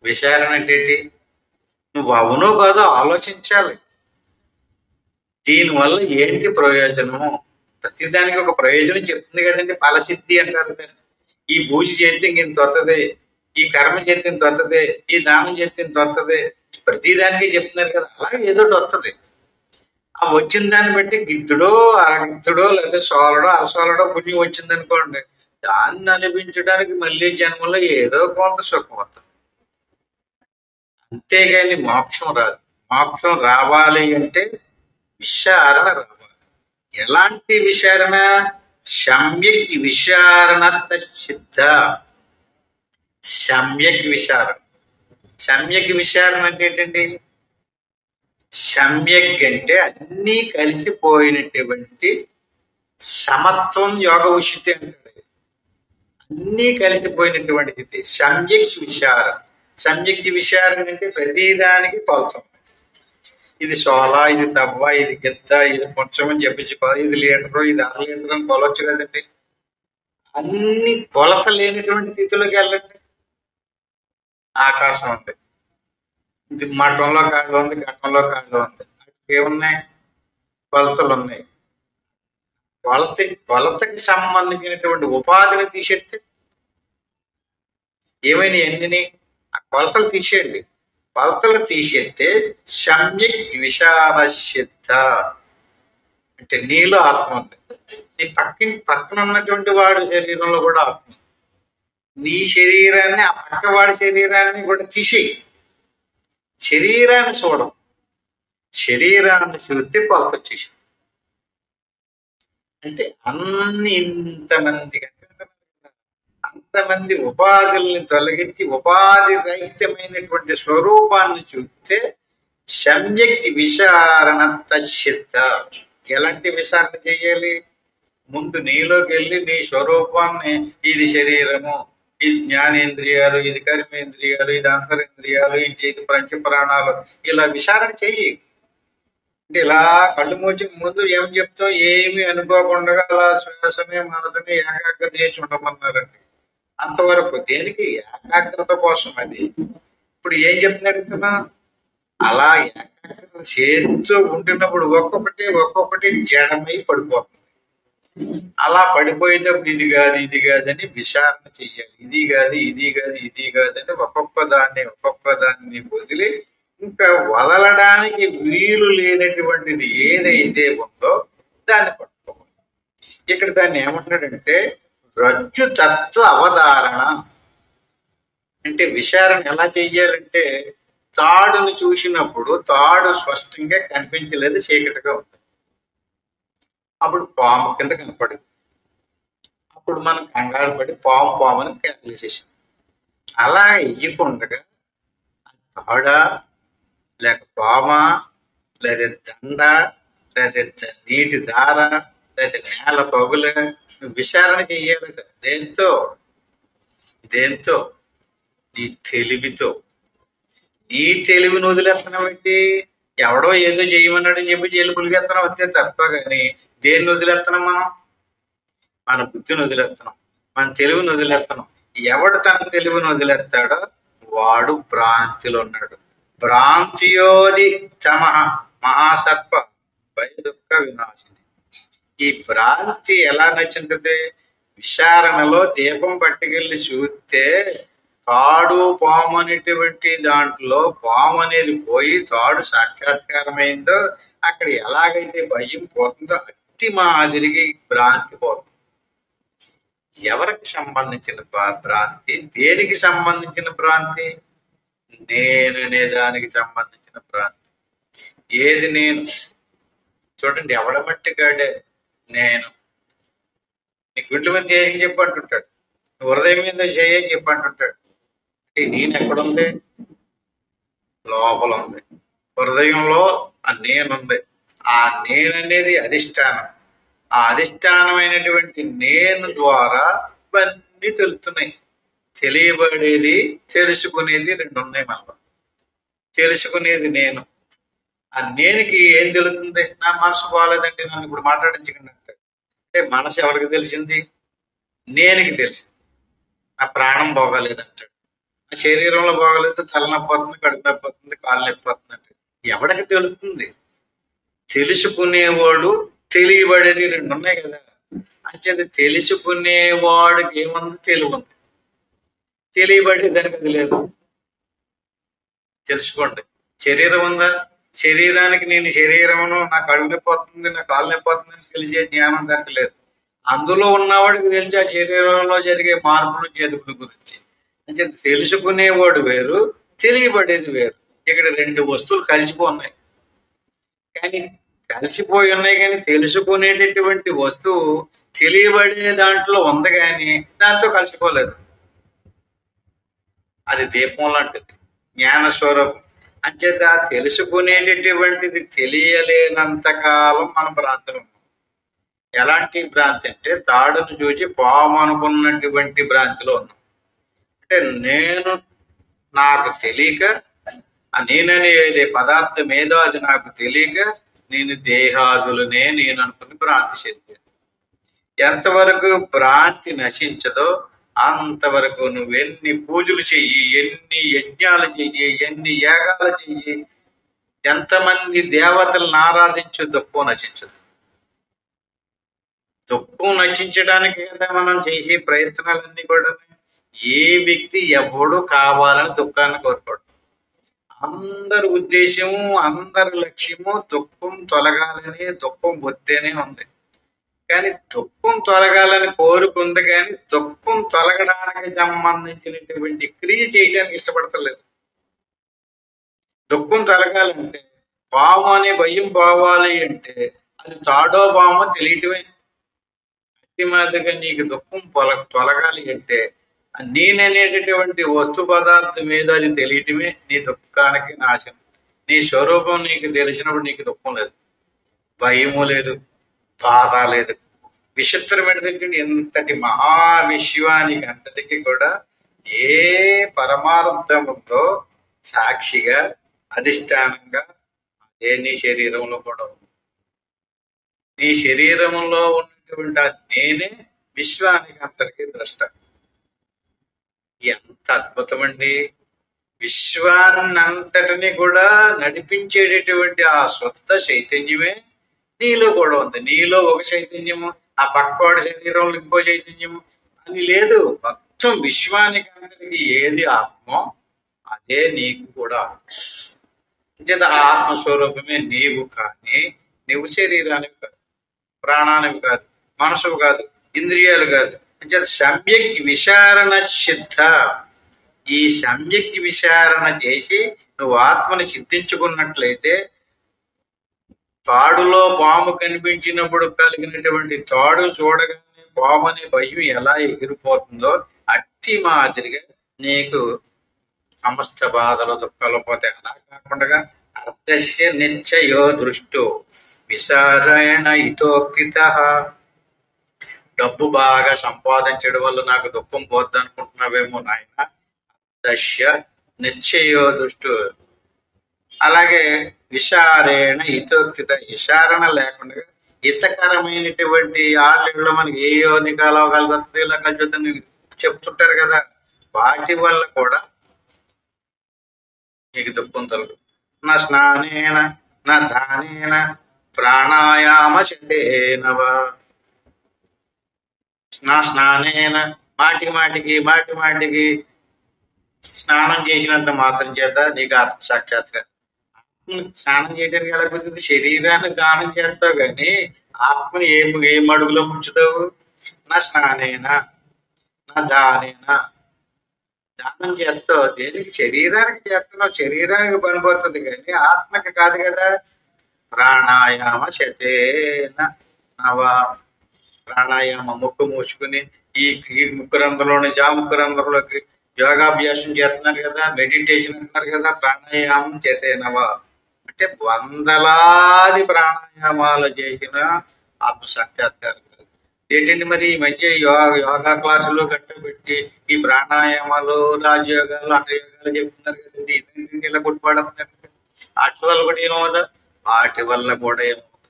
విచారణ అంటే ఏంటి? నువ్వు అవునో కాదో ఆలోచించాలి. దీనివల్ల ఏంటి ప్రయోజనము? ప్రతిదానికి ఒక ప్రయోజనం చెప్తుంది కదండి. ఫలసిద్ధి అంటారు దాన్ని. ఈ పూజ చేస్తే ఇంత వస్తుంది, ఈ కర్మ చేస్తే ఇంత వస్తుంది, ఈ దానం చేస్తే ఇంత వస్తుంది, ప్రతిదానికి చెప్తున్నారు కదా. అలాగే ఏదో వస్తుంది. ఆ వచ్చిన దాన్ని బట్టి గిద్దుడో అరగిద్దుడో లేదా సోలడో అరసోలడో పుణ్యం వచ్చింది అనుకోండి, దాన్ని అనిపించడానికి మళ్ళీ జన్మలో ఏదో కొంత సుఖం వస్తుంది. అంతేగాని మోక్షం రాదు. మోక్షం రావాలి అంటే విచారణ రావాలి. ఎలాంటి విచారణ? సమ్యక్ విచారణ సిద్ధ. సమ్యక్ విచారణ. సమ్యక్ విచారణ అంటే ఏంటండి? సమ్యక్ అంటే అన్నీ కలిసిపోయినటువంటి సమత్వం. యోగ ఉషితి అంటాడు. అన్నీ కలిసిపోయినటువంటి స్థితి సమ్యక్ విచారణ. సమ్యక్ విచారణ అంటే ప్రతిదానికి కొలతం. ఇది సోల, ఇది తవ్వ, ఇది గిత్త, ఇది కొంచెం అని చెప్పించుకోవాలి. ఇది లీటరు, ఇది 1/2 లీటర్ అని కొలవచ్చు కదండి. అన్ని కొలత లేనటువంటి స్థితిలోకి వెళ్ళండి. ఆకాశం ఉంది, ఇది మఠంలో కాళ్ళు ఉంది, ఘట్టంలో కాళ్ళు ఉంది. ఏమున్నాయి? కొలతలు ఉన్నాయి. కొలతకి సంబంధించినటువంటి ఉపాధిని తీసేస్తే ఏమైనా ఎండిని? ఆ కొలతలు తీసేయండి. కొలతలు తీసేస్తే సమ్యక్ విచారసిద్ధ అంటే నీలో ఆత్మ ఉంది. నీ పక్కన ఉన్నటువంటి వాడి శరీరంలో కూడా ఆత్మ. నీ శరీరాన్ని ఆ పక్కవాడి శరీరాన్ని కూడా తీసేయి. శరీరాన్ని చూడం. శరీరాన్ని చూస్తే కొలత వచ్చేసి అంటే అంతమంది ఉపాధుల్ని తొలగించి ఉపాధి రహితమైనటువంటి స్వరూపాన్ని చూస్తే సమ్యక్ విచారణ తచ్చిత్త. ఎలాంటి విచారణ చెయ్యాలి? ముందు నీలోకి వెళ్ళి నీ స్వరూపాన్ని, ఇది శరీరము, ఇది జ్ఞానేంద్రియాలు, ఇది కర్మేంద్రియాలు, ఇది అంతరింద్రియాలు, ఇది పంచ ప్రాణాలు, ఇలా విచారణ చెయ్యి. అంటే ఇలా కళ్ళు మూసి ముందు ఏం చెప్తాం, ఏమి అనుకోకుండా అలా శ్వాసని మనసుని ఏకాగ్రత చేసి ఉండమన్నారండి. అంతవరకు దేనికి? ఏకాగ్రత కోసం. అది ఇప్పుడు ఏం చెప్తున్నాడు ఇతను? అలా ఏకాగ్రత చేస్తూ ఉంటున్నప్పుడు ఒక్కొక్కటి జడమై పడిపోతుంది. అలా పడిపోయేటప్పుడు ఇది కాదు ఇది కాదని విచారణ చెయ్యాలి. ఇది కాదని ఒక్కొక్క దాన్ని వదిలి ఇంకా వదలడానికి వీలు లేనటువంటిది ఏదైతే ఉందో దాన్ని పట్టుకోవాలి. ఇక్కడ దాన్ని ఏమంటాడంటే రజ్జు తత్వ అవధారణ. అంటే విచారణ ఎలా చెయ్యాలంటే, తాడును చూసినప్పుడు తాడు స్పష్టంగా కనిపించలేదు, చీకటిగా ఉంది. అప్పుడు పాము కింద కనపడింది. అప్పుడు మనం కంగారు పడి పాముని కేకలేసేసాం. అలా ఇయ్యకుండగా తాడా, లేక పామా, లేదా దండ, లేదా నీటి దార, లేదా నేల పగుల విచారణ చెయ్యాలట. దేంతో? నీ తెలివితో. నీ తెలివిని వదిలేస్తున్నాం ఏంటి? ఎవడో ఏదో చేయమన్నాడని చెప్పి జైలు పులిగెత్తనం అంతే తప్ప. కానీ దేన్ని వదిలేస్తున్నాం మనం? మన బుద్ధిని వదిలేస్తున్నాం, మన తెలివిని వదిలేస్తున్నాం. ఎవడు తన తెలివిని వదిలేస్తాడో వాడు భ్రాంతిలో ఉన్నాడు. భ్రాంతియోది తమః మహాసర్ప భయ దుఃఖ వినాశిని. ఈ భ్రాంతి ఎలా నచ్చింది? విచారణలో దీపం పట్టుకెళ్ళి చూస్తే తాడు పాము అనేటువంటి దాంట్లో పాము అనేది పోయి తాడు సాక్షాత్కారమైందో, అక్కడ ఎలాగైతే భయం పోతుందో అట్టి మాదిరిగా భ్రాంతి పోతుంది. ఎవరికి సంబంధించిన భ్రాంతి? దేనికి సంబంధించిన భ్రాంతి? నేను అనే దానికి సంబంధించిన భ్రాంతి. ఏది నేను? చూడండి, ఎవడమట్టి కాడే నేను. నీ గుడ్ల మీద చేయని చెప్పి అంటుంటాడు, హృదయం మీద చేయని చెప్పి అంటుంటాడు. నేను ఎక్కడుంది? లోపల ఉంది. హృదయంలో ఆ నేనుంది. ఆ నేననేది అధిష్టానం. ఆ అధిష్టానమైనటువంటి నేను ద్వారా ఇవన్నీ తెలుస్తున్నాయి. తెలియబడేది, తెలుసుకునేది రెండు ఉన్నాయి మనలో. తెలుసుకునేది నేను. ఆ నేనుకి ఏం తెలుస్తుంది? నా మనసు బాగాలేదంటే నన్ను ఇప్పుడు మాట్లాడించకండి అంటే మనసు ఎవరికి తెలిసింది? నేనుకి తెలిసింది. నా ప్రాణం బాగాలేదంటాడు. నా శరీరంలో బాగాలేదు, తలనొప్పి వస్తుంది, కడుపు నొప్పి వస్తుంది, కాలు నొప్పి వస్తుంది అంటే ఎవరికి తెలుస్తుంది? తెలుసుకునేవాడు, తెలియబడేది రెండు ఉన్నాయి కదా. అంటే తెలుసుకునేవాడికి ఏముంది? తెలివి ఉంది. తెలియబడేదానికి అది లేదు. తెలుసుకోండి. శరీరం ఉందా? శరీరానికి నేను శరీరమును, నా కడుపు నొప్పి వస్తుంది, నా కాలు నొప్పి వస్తుంది అని తెలిసే జ్ఞానం దానికి లేదు. అందులో ఉన్నవాడికి తెలిసి ఆ శరీరంలో జరిగే మార్పులు చేతుల గురించి. అంటే తెలుసుకునేవాడు వేరు, తెలియబడేది వేరు. ఇక్కడ రెండు వస్తువులు కలిసిపోన్నాయి. కానీ కలిసిపోయి ఉన్నాయి, కానీ తెలుసుకునేటటువంటి వస్తువు తెలియబడే దాంట్లో ఉంది, కానీ దాంతో కలిసిపోలేదు. అది దీపం లాంటిది, జ్ఞానస్వరూపం. అంచేత తెలుసుకునేటటువంటిది తెలియలేనంత కాలం మన భ్రాంతులు. ఎలాంటి భ్రాంతి అంటే తాడును చూసి పాము అనుకున్నటువంటి భ్రాంతిలో ఉన్నాం. అంటే నేను నాకు తెలియక, ఆ నేననేది పదార్థం ఏదో అది నాకు తెలియక నేను దేహాదులనే నేను అనుకుని భ్రాంతి చెందాను. ఎంతవరకు భ్రాంతి నశించదో అంతవరకు నువ్వు ఎన్ని పూజలు చెయ్యి, ఎన్ని యజ్ఞాలు చెయ్యి, ఎన్ని యాగాలు చెయ్యి, ఎంతమంది దేవతలను ఆరాధించు, దుఃఖం నశించదు. దుఃఖం నశించడానికి కదా మనం చేసే ప్రయత్నాలన్నీ కూడా. ఏ వ్యక్తి ఎవడు కావాలని దుఃఖాన్ని కోరుకోడు. అందరి ఉద్దేశము, అందరి లక్ష్యము దుఃఖం తొలగాలని, దుఃఖం వద్దేనే ఉంది. కానీ దుఃఖం తొలగాలని కోరుకుంది, కానీ దుఃఖం తొలగడానికి సంబంధించినటువంటి క్రియ చేయడానికి ఇష్టపడతలేదు. దుఃఖం తొలగాలంటే, పాము అనే భయం పోవాలి అంటే అది తాడో పామో తెలియటమే. అతి మాదిరిగా నీకు దుఃఖం తొలగాలి అంటే నేననేటటువంటి వస్తు పదార్థం ఏదో అది తెలియటమే నీ దుఃఖానికి నాశనం. నీ స్వరూపం నీకు తెలిసినప్పుడు నీకు దుఃఖం లేదు, భయము లేదు, బాధ లేదు. విచిత్రమైన తెలిసింది, ఇంతటి మహావిశ్వానికి అంతటికి కూడా ఏ పరమార్థం ఉందో సాక్షిగా అధిష్టానంగా అదే నీ శరీరంలో కూడా ఉంది. నీ శరీరంలో ఉన్నటువంటి ఆ నేనే విశ్వానికి అంతటికి ద్రష్ట. ఎంత అద్భుతమండి! విశ్వాన్నంతటిని కూడా నడిపించేటటువంటి ఆ శుద్ధ చైతన్యమే నీలో కూడా ఉంది. నీలో ఒక చైతన్యము, ఆ పక్కవాడి శరీరంలో ఇంకో చైతన్యము అని లేదు. మొత్తం విశ్వానికి అంతటికి ఏది ఆత్మో అదే నీకు కూడా. చేత ఆ ఆత్మస్వరూపమే నీవు. కానీ నువ్వు శరీరానికి కాదు, ప్రాణానికి కాదు, మనసుకు కాదు, ఇంద్రియాలు కాదు. అంచేత సమ్యక్ విచారణ సిద్ధ. ఈ సమ్యక్ విచారణ చేసి నువ్వు ఆత్మని సిద్ధించుకున్నట్లయితే, తాడులో పాము కనిపించినప్పుడు కలిగినటువంటి తాడు చూడగానే పాము అనే భయం ఎలా ఎగిరిపోతుందో అట్టి మాదిరిగా నీకు సమస్త బాధలు దుఃఖాలు పోతాయి. అలా కాకుండా అర్థస్య నిశ్చయో దృష్టో విచారేణ ఇతోక్తిత. డబ్బు బాగా సంపాదించడం వల్ల నాకు దుఃఖం పోద్ది అనుకుంటున్నావేమో నాయన. దశ్య నిశ్చయో దృష్టు. అలాగే విచారేణ హితోక్తిత. విచారణ లేకుండా హితకరమైనటువంటి ఆటల్లో మనకి ఏ యోనికాలో కలుగుతుంది, ఇలా కలుగుతుంది చెప్తుంటారు కదా, వాటి వల్ల కూడా నీకు దుఃఖం తొలగు. నా స్నానేన నా దానేన ప్రాణాయామ చేతేనవా. నా స్నానేన మాటి మాటికి స్నానం చేసినంత మాత్రం చేత నీకు ఆత్మ సాక్షాత్కారం. స్నానం చేయడానికి ఎలా కుదురుతుంది? శరీరాన్ని దానం చేస్తావు కానీ ఆత్మని ఏం అడుగులో ముంచుతావు? నా స్నానేనా నా దానేనా. దానం చేస్తావు దేనికి? శరీరానికి చేస్తున్నావు, శరీరానికి పనిపోతుంది కానీ ఆత్మకి కాదు కదా. ప్రాణాయామ శతేన నవా. ప్రాణాయామ ముక్కు మూసుకుని ఈ ముక్కు రంధ్రంలో నుంచి ఆ ముక్కు రంధ్రంలోకి యోగాభ్యాసం చేస్తున్నారు కదా, మెడిటేషన్ అంటున్నారు కదా. ప్రాణాయామం చేతేనవా అంటే వందలాది ప్రాణాయామాలు చేసిన ఆత్మ సాక్షాత్కారం కాదు. ఏంటండి మరి ఈ మధ్య యోగా క్లాసులు కట్టబెట్టి ఈ ప్రాణాయామాలు, రాజయోగాలు, అటయోగాలు చెప్తున్నారు కదండి. ఇదేంటి ఇలా కొట్టుపడుతున్నారు? వాటి వల్ల కూడా ఏమవుదా? వాటి వల్ల కూడా ఏమవుతుంది?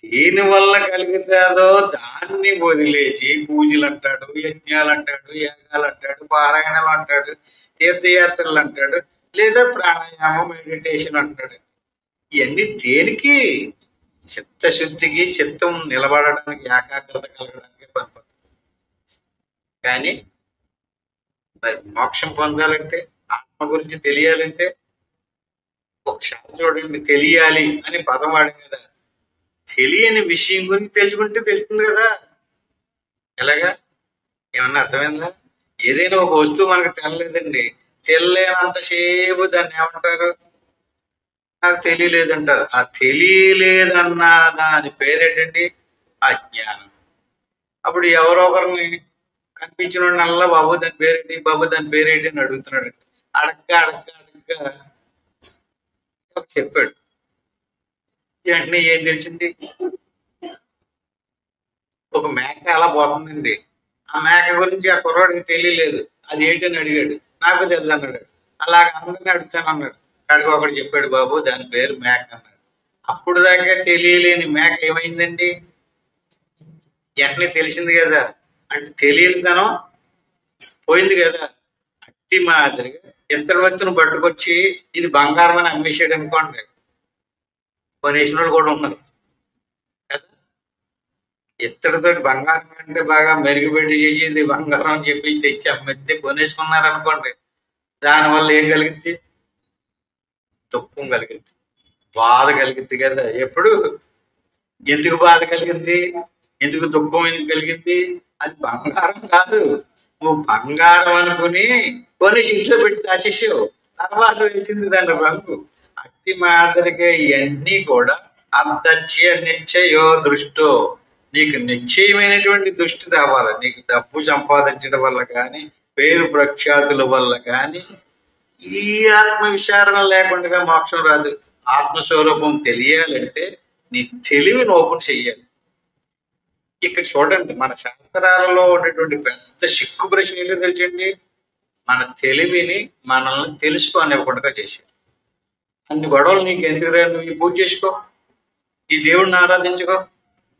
దేనివల్ల కలుగుతుందో దాన్ని వదిలేసి పూజలు అంటాడు, యజ్ఞాలు అంటాడు, యాగాలు అంటాడు, పారాయణలు అంటాడు, తీర్థయాత్రలు అంటాడు, లేదా ప్రాణాయామం, మెడిటేషన్ అంటాడు. ఇవన్నీ దేనికి? చిత్తశుద్ధికి, చిత్తం నిలబడడానికి, ఏకాగ్రత కలగడానికి పనిపడుతుంది. కానీ మరి మోక్షం పొందాలంటే, ఆత్మ గురించి తెలియాలంటే ఒకసారి చూడండి, తెలియాలి అని పదం వాడి కదా. తెలియని విషయం గురించి తెలుసుకుంటే తెలుస్తుంది కదా. ఎలాగా? ఏమన్నా అర్థమైందా? ఏదైనా ఒక వస్తువు మనకు తెల్లలేదండి, తెలియనంతసేపు దాన్ని ఏమంటారు? నాకు తెలియలేదంటారు. ఆ తెలియలేదన్న దాని పేరేటండి? అజ్ఞానం. అప్పుడు ఎవరో ఒకరిని కనిపించిన నల్ల బాబు దాని పేరేంటి, బాబు దాని పేరేంటి అని అడుగుతున్నాడు. అడక్క చెప్పాడు. వెంటనే ఏం తెలిసింది? ఒక మేక అలా పోతుందండి. ఆ మేక గురించి ఆ కుర్రాడికి తెలియలేదు. అది ఏంటని అడిగాడు. నాకు తెలుసు అన్నాడు. అలాగ అందరినీ అడుగుతాను అన్నాడు. కాడికి ఒకడు చెప్పాడు, బాబు దాని పేరు మేక అన్నాడు. అప్పుడు దాకా తెలియలేని మేక ఏమైందండి? వెంటనే తెలిసింది కదా. అంటే తెలియనితనం పోయింది కదా. అట్టి మాదిరిగా ఇత్తడి వస్తువును పట్టుకొచ్చి ఇది బంగారం అని అమ్మేసాడు అనుకోండి, కొనేసిన వాళ్ళు కూడా ఉన్నారు కదా. ఇత్తడితో బంగారం అంటే బాగా మెరుగుపెట్టి చేసి ఇది బంగారం అని చెప్పి తెచ్చి అమ్మితే కొనేసుకున్నారు అనుకోండి, దానివల్ల ఏం కలిగింది? దుఃఖం కలిగింది, బాధ కలిగింది కదా. ఎప్పుడు? ఎందుకు బాధ కలిగింది, ఎందుకు దుఃఖం ఎందుకు కలిగింది? అది బంగారం కాదు. నువ్వు బంగారం అనుకుని కొనేసి ఇంట్లో పెట్టి దాచేసావు, తర్వాత తెలిసింది దాని రంగు. అట్టి మాదిరిగా ఇవన్నీ కూడా అర్ధచ్య నిశ్చయో దృష్టో. నీకు నిశ్చయమైనటువంటి దృష్టి రావాలి. నీకు డబ్బు సంపాదించడం వల్ల కానీ, పేరు ప్రఖ్యాతుల వల్ల కానీ, ఈ ఆత్మ విచారణ లేకుండా మోక్షం రాదు. ఆత్మస్వరూపం తెలియాలంటే నీ తెలివిని ఓపెన్ చెయ్యాలి. ఇక్కడ చూడండి, మన శాస్త్రాలలో ఉన్నటువంటి పెద్ద సిక్కు ప్రశ్న ఏంటో తెలిసండి. మన తెలివిని మనల్ని తెలుసుకోనివ్వకుండా చేశారు. అన్ని గొడవలు నీకు ఎందుకురా, నువ్వు ఈ పూజ చేసుకో, ఈ దేవుడిని ఆరాధించుకో,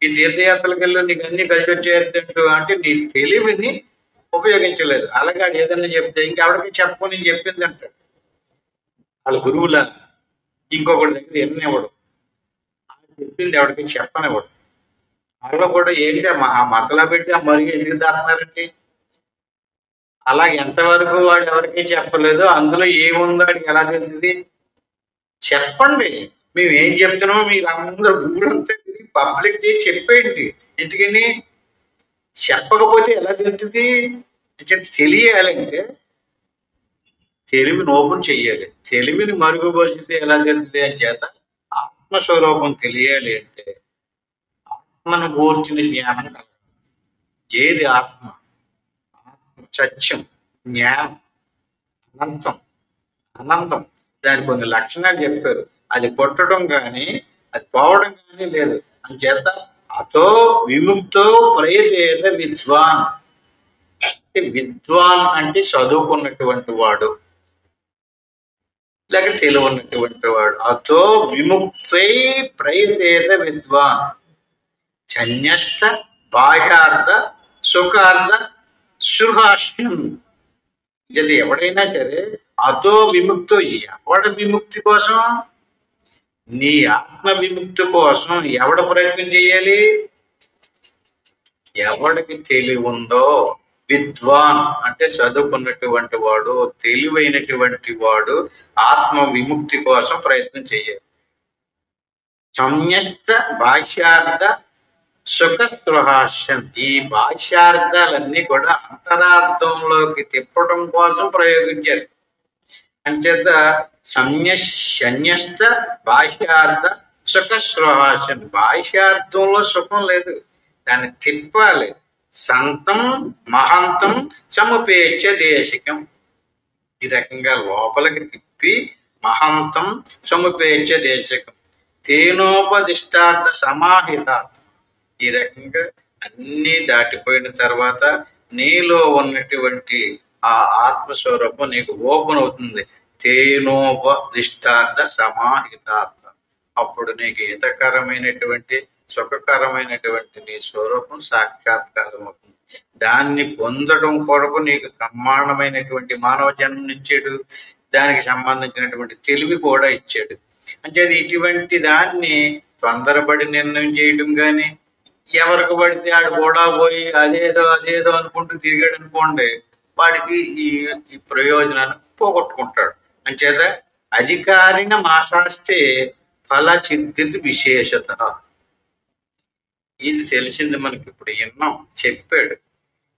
ఈ తీర్థయాత్రలకు వెళ్ళు, నీకు అన్ని కలిసి వచ్చేద్దంటూ అంటే నీ తెలివిని ఉపయోగించలేదు. అలాగే ఆడు ఏదన్నా చెప్తే ఇంకెవరికి చెప్పు, నేను చెప్పింది అంటాడు. వాళ్ళ గురువుల ఇంకొకటి దగ్గర ఎన్నివ్వడు, చెప్పింది ఎవరికి చెప్పనివ్వడు. అందులో కూడా ఏంటి ఆ మతలా పెట్టి ఆ మరుగు ఎందుకు దాస్తున్నారండి? అలా ఎంతవరకు వాడు ఎవరికి చెప్పలేదు, అందులో ఏముందో వాడికి ఎలా తెలిసింది? చెప్పండి, మేము ఏం చెప్తున్నామో మీరు అందరూ ఊరంతా పబ్లిక్ చేసి చెప్పేయండి. ఎందుకని చెప్పకపోతే ఎలా తెలుస్తుంది? తెలియాలంటే తెలివిని ఓపెన్ చెయ్యాలి. తెలివిని మరుగుపరిచితే ఎలా తెలుస్తుంది అని చేత ఆత్మస్వరూపం తెలియాలి అంటే ఆత్మను గూర్చిన జ్ఞానం కలగాలి. ఏది ఆత్మ? ఆత్మ సత్యం, జ్ఞానం, అనంతం. అనంతం దాని కొన్ని లక్షణాలు చెప్పారు. అది పుట్టడం కానీ అది పోవడం కానీ లేదు. అంచేత అతో విముక్తో ప్రయతేత విద్వాన్. విద్వాన్ అంటే చదువుకున్నటువంటి వాడు, లేక తెలివన్నటువంటి వాడు. అతో విముక్తై ప్రయతేత విద్వాన్ సన్యస్త బాహ్యార్థ సుఖార్థ సుహాస్యం. ఇది ఎవడైనా సరే అతో విముక్తో, ఎవడ విముక్తి కోసం? నీ ఆత్మ విముక్తి కోసం ఎవడ ప్రయత్నం చేయాలి? ఎవడికి తెలివి ఉందో, విద్వాన్ అంటే చదువుకున్నటువంటి వాడు, తెలివైనటువంటి వాడు ఆత్మ విముక్తి కోసం ప్రయత్నం చేయాలి. సంన్యస్త భాష్యార్థ సుఖ స్పృహాస్యం. ఈ భాష్యార్థాలన్నీ కూడా అంతరార్థంలోకి తిప్పడం కోసం ప్రయోగించారు. అంచేత సన్యస్త భాష్యార్థ సుఖ స్పృహాస్యం. భాష్యార్థంలో సుఖం లేదు, దాన్ని తిప్పాలి. సంతం మహంతం సముపేక్ష దేశికం. ఈ రకంగా లోపలికి తిప్పి మహంతం సముపేక్ష దేశికం తేనోపదిష్టార్థ సమాహిత. ఈ రకంగా అన్ని దాటిపోయిన తర్వాత నీలో ఉన్నటువంటి ఆ ఆత్మస్వరూపం నీకు ఓపెన్ అవుతుంది. తేనోపదిష్టార్థ సమాహితార్థ. అప్పుడు నీకు హితకరమైనటువంటి సుఖకరమైనటువంటి నీ స్వరూపం సాక్షాత్కారం అవుతుంది. దాన్ని పొందడం కొరకు నీకు బ్రహ్మాండమైనటువంటి మానవ జన్మనిచ్చాడు, దానికి సంబంధించినటువంటి తెలివి కూడా ఇచ్చాడు. అంటే ఇటువంటి దాన్ని తొందరపడి నిర్ణయం చేయడం కానీ, ఎవరికి పడితే ఆడు కూడా పోయి అదేదో అదేదో అనుకుంటూ తిరిగాడు అనుకోండి, వాడికి ఈ ప్రయోజనాన్ని పోగొట్టుకుంటాడు. అంచేత అధికారిన మాసాస్తే ఫల చిద్దిత్ విశేషత. ఇది తెలిసింది మనకి. ఇప్పుడు విన్నాం, చెప్పాడు.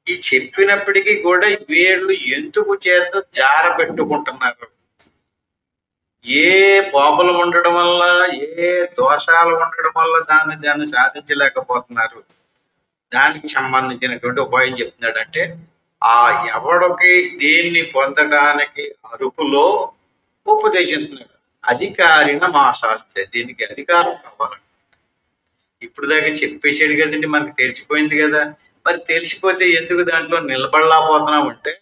ఈ చెప్పినప్పటికీ కూడా వీళ్ళు ఎందుకు చేత జార పెట్టుకుంటున్నారు? ఏ పాపలు ఉండడం వల్ల, ఏ దోషాలు ఉండడం వల్ల దాన్ని సాధించలేకపోతున్నారు? దానికి సంబంధించినటువంటి ఉపాయం చెప్తున్నాడంటే, ఆ ఎవడికి దీన్ని పొందడానికి అరుపులో ఉపదేశిస్తున్నాడు. అధికారిన మాసాస్తే, దీనికి అధికారం కావాలి. ఇప్పుడు దాకా చెప్పేసాడు కదండి, మనకి తెలిసిపోయింది కదా. మరి తెలిసిపోతే ఎందుకు దాంట్లో నిలబడలేకపోతున్నామంటే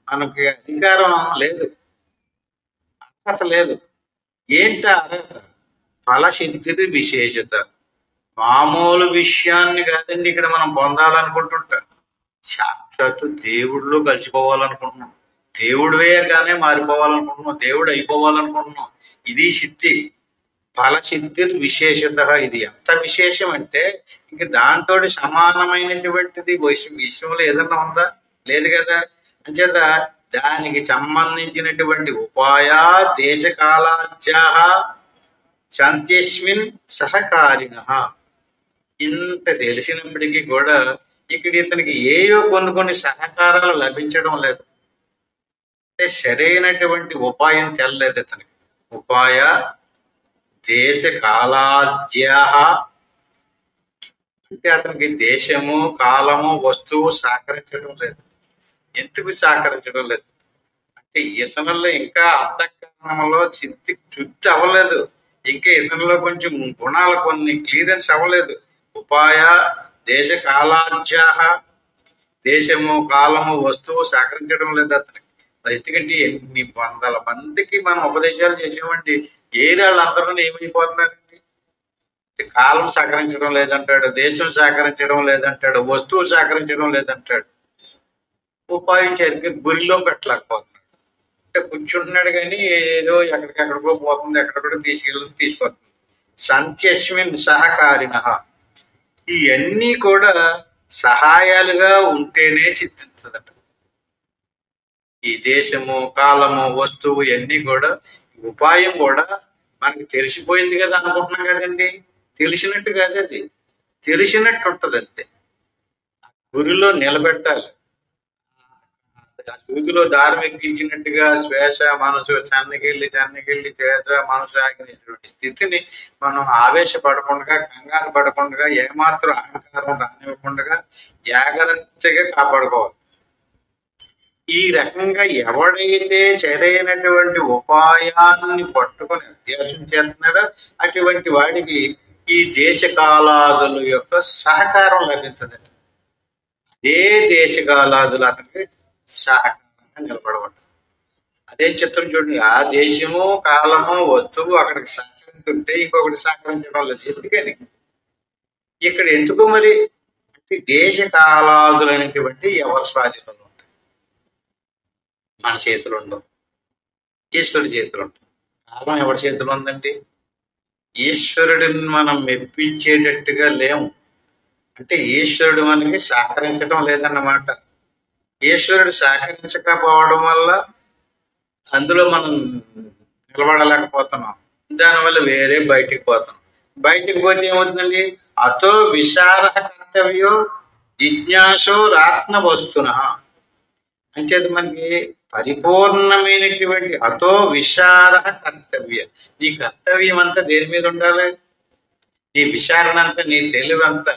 మనకి అధికారం లేదు, అర్హత లేదు. ఏంటి అర్హత? ఫలసిద్ధి విశేషత. మామూలు విషయాన్ని కాదండి ఇక్కడ మనం పొందాలనుకుంటుంటా. సాక్షాత్తు దేవుడిలో కలిసిపోవాలనుకుంటున్నాం, దేవుడివే కానీ మారిపోవాలనుకుంటున్నాం, దేవుడు అయిపోవాలనుకుంటున్నాం. ఇది సిద్ధి, ఫలసిద్ధి విశేషత. ఇది ఎంత విశేషం అంటే ఇంక దాంతో సమానమైనటువంటిది విషయంలో ఏదన్నా ఉందా? లేదు కదా. అంచేత దానికి సంబంధించినటువంటి ఉపాయ దేశకాలాజ్యా శాంత్యస్మిన్ సహకారిణ. ఇంత తెలిసినప్పటికీ కూడా ఇక్కడ ఇతనికి ఏయో కొన్ని సహకారాలు లభించడం లేదు. అంటే సరైనటువంటి ఉపాయం తెల్లలేదు ఇతనికి. ఉపాయ దేశ కాలాజ్యా అంటే అతనికి దేశము, కాలము, వస్తువు సహకరించడం లేదు. ఎందుకు సహకరించడం లేదు ఇతనుల్లో ఇంకా అంతఃకరణంలో తృప్తి అవ్వలేదు. ఇంకా ఇతనిలో కొంచెం గుణాలు కొన్ని క్లియరెన్స్ అవ్వలేదు. ఉపాయ దేశ కాలాజ్యాహ, దేశము కాలము వస్తువు సహకరించడం లేదు అతనికి. మరి ఎందుకంటే ఎన్ని వందల మందికి మనం ఉపదేశాలు చేసామండి. వాళ్ళందరూ ఏమైపోతున్నారండి? కాలం సహకరించడం లేదంటాడు, దేశం సహకరించడం లేదంటాడు, వస్తువు సహకరించడం లేదంటాడు. ఉపాయం సరిగ్గా గురిలో పెట్టలేకపోతున్నాడు. అంటే కూర్చుంటున్నాడు కానీ ఏదో ఎక్కడికెక్కడికో పోతుంది, ఎక్కడికో తీసుకొస్తుంది. సంత్యస్మిన్ సహకారిణ, ఇవన్నీ కూడా సహాయాలుగా ఉంటేనే చిత్తించదట. ఈ దేశము కాలము వస్తువు ఇవన్నీ కూడా ఉపాయం కూడా మనకి తెలిసిపోయింది కదా అనుకుంటున్నాం కదండి. తెలిసినట్టు కాదు, అది తెలిసినట్టు ఉంటది అంతే. గురిలో నిలబెట్టాలి. ఆ సూదిలో దారం ఎక్కించినట్టుగా శ్వాస మనసు చెన్నకెళ్ళి శ్వాస మనసు ఆగినటువంటి స్థితిని మనం ఆవేశపడకుండా, కంగారు పడకుండా, ఏమాత్రం అహంకారం రానివ్వకుండా జాగ్రత్తగా కాపాడుకోవాలి. ఈ రకంగా ఎవడైతే సరైనటువంటి ఉపాయాన్ని పట్టుకొని అభ్యాసం చేస్తున్నాడో అటువంటి వాడికి ఈ దేశకాలాదుల యొక్క సహకారం లభించదండి. అదే దేశకాలాదులు అతనికి సహకారంగా నిలబడబడ్డాడు. అదే చిత్రం చూడండి. ఆ దేశము కాలము వస్తువు అక్కడికి సహకరించుంటే ఇంకొకటి సహకరించడం లేదు. ఎందుకని? ఇక్కడ ఎందుకు మరి అంటే దేశ కాలాదులు అనేటువంటి ఎవరి స్వాధీనంలో ఉంటాయి? మన చేతులు ఉండవు, ఈశ్వరుడి చేతులు ఉంటాయి. కాలం ఎవరి చేతులు ఉందండి? ఈశ్వరుడిని మనం మెప్పించేటట్టుగా లేము. అంటే ఈశ్వరుడు మనకి సహకరించడం లేదన్నమాట. ఈశ్వరుడు సహకరించకపోవడం వల్ల అందులో మనం నిలబడలేకపోతున్నాం. దానివల్ల వేరే బయటికి పోతాం. బయటికి పోతే ఏమవుతుందండి? అతో విశార కర్తవ్యో జిజ్ఞాసో రాత్మ వస్తున. అంచేది మనకి పరిపూర్ణమైనటువంటి అతో విశార కర్తవ్య. నీ కర్తవ్యం అంతా దేని మీద ఉండాలి? నీ విచారణ అంతా, నీ తెలివి అంతా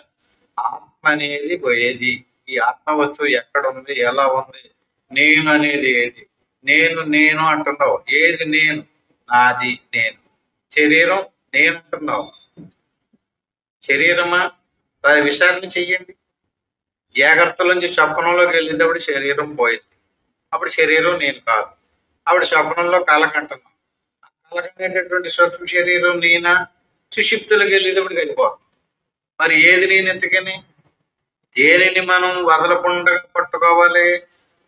ఆత్మ అనేది ఏది, ఈ ఆత్మ వస్తువు ఎక్కడ ఉంది, ఎలా ఉంది, నేను అనేది ఏది, నేను అంటున్నావు. ఏది నేను? నాది నేను. శరీరం నేను అంటున్నావు. శరీరమా? దాని విచారణ చెయ్యండి. జాగ్రత్తల నుంచి స్వప్నంలోకి వెళ్ళేటప్పుడు శరీరం పోయింది. అప్పుడు శరీరం నేను కాదు. అప్పుడు స్వప్నంలో కలకంటున్నాం. కలకనేటటువంటి సూక్ష్మ శరీరం నేనా? సుషిప్తులకు వెళ్ళేటప్పుడు వెళ్ళిపోతుంది. మరి ఏది నేను? ఎందుకని? దేనిని మనం వదలకుండా పట్టుకోవాలి?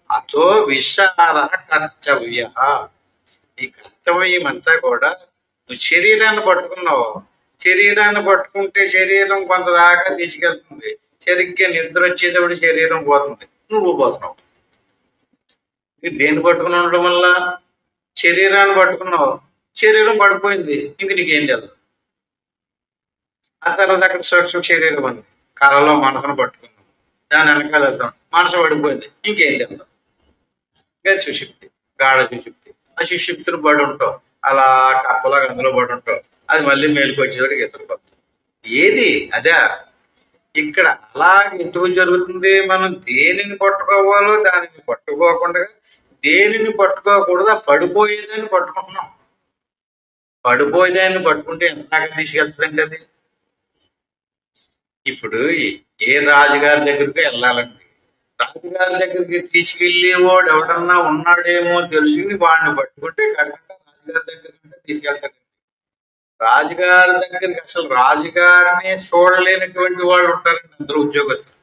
అతో విశార కర్తవ్య. ఈ కర్తవ్యం అంతా కూడా నువ్వు శరీరాన్ని పట్టుకున్నావు. శరీరాన్ని పట్టుకుంటే శరీరం కొంత దాకా తీసుకెళ్తుంది. సరిగ్గా నిద్ర వచ్చేటప్పుడు శరీరం పోతుంది, నువ్వు పోతున్నావు. దేన్ని పట్టుకుని ఉండడం వల్ల? శరీరాన్ని పట్టుకున్నావు, శరీరం పడిపోయింది, ఇంక నీకేం తెలుసు. ఆ తర్వాత అక్కడ సూక్ష్మ శరీరం ఉంది, కళలో మనసును పట్టుకున్నాం, దాని వెనకాల వెళ్తాం, మనసు పడిపోయింది, ఇంకేం తెలుసు. గది సుషుప్తి, గాఢ సుషుప్తి. ఆ సుషుప్తిని పడి ఉంటావు, అలా కప్పలాగా అందులో పడి ఉంటావు. అది మళ్ళీ మేలుకు వచ్చేవాడికి ఎత్తుకుపోతుంది. ఏది అదే. ఇక్కడ అలాగే ఎందుకు జరుగుతుంది? మనం దేనిని పట్టుకోవాలో దానిని పట్టుకోకుండా దేనిని పట్టుకోకూడదు, పడిపోయేదాన్ని పట్టుకుంటున్నాం. పడిపోయేదాన్ని పట్టుకుంటే ఎంత దాకా తీసుకెళ్తుందండి అది? ఇప్పుడు ఏ రాజుగారి దగ్గరికి వెళ్ళాలండి, రాజుగారి దగ్గరికి తీసుకెళ్లి వాడు ఎవడన్నా ఉన్నాడేమో తెలుసుకుని వాడిని పట్టుకుంటే కడకంటే రాజుగారి దగ్గరికి తీసుకెళ్తాడు. రాజుగారి దగ్గరికి అసలు రాజుగారిని చూడలేనటువంటి వాళ్ళు ఉంటారండి అందరూ ఉద్యోగస్తులు.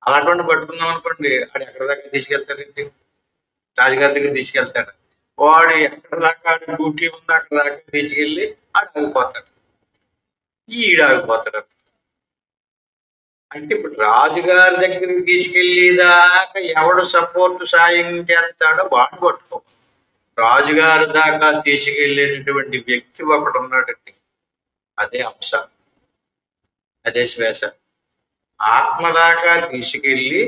అలాంటి పట్టుకున్నాం అనుకోండి, వాడు ఎక్కడి దాకా తీసుకెళ్తాడండి? రాజుగారి దగ్గర తీసుకెళ్తాడు. వాడు ఎక్కడ దాకా డ్యూటీ ఉందో అక్కడ దాకా తీసుకెళ్ళి ఆడు ఆగిపోతాడు, ఆగిపోతాడు. అంటే ఇప్పుడు రాజుగారి దగ్గరికి తీసుకెళ్ళేదాకా ఎవడు సపోర్ట్ సాయం చేస్తాడో వాడు పట్టుకో. రాజుగారి దాకా తీసుకెళ్లేటటువంటి వ్యక్తి ఒకడు ఉన్నాడండి, అదే అంశ, అదే శ్వాస. ఆత్మ దాకా తీసుకెళ్ళి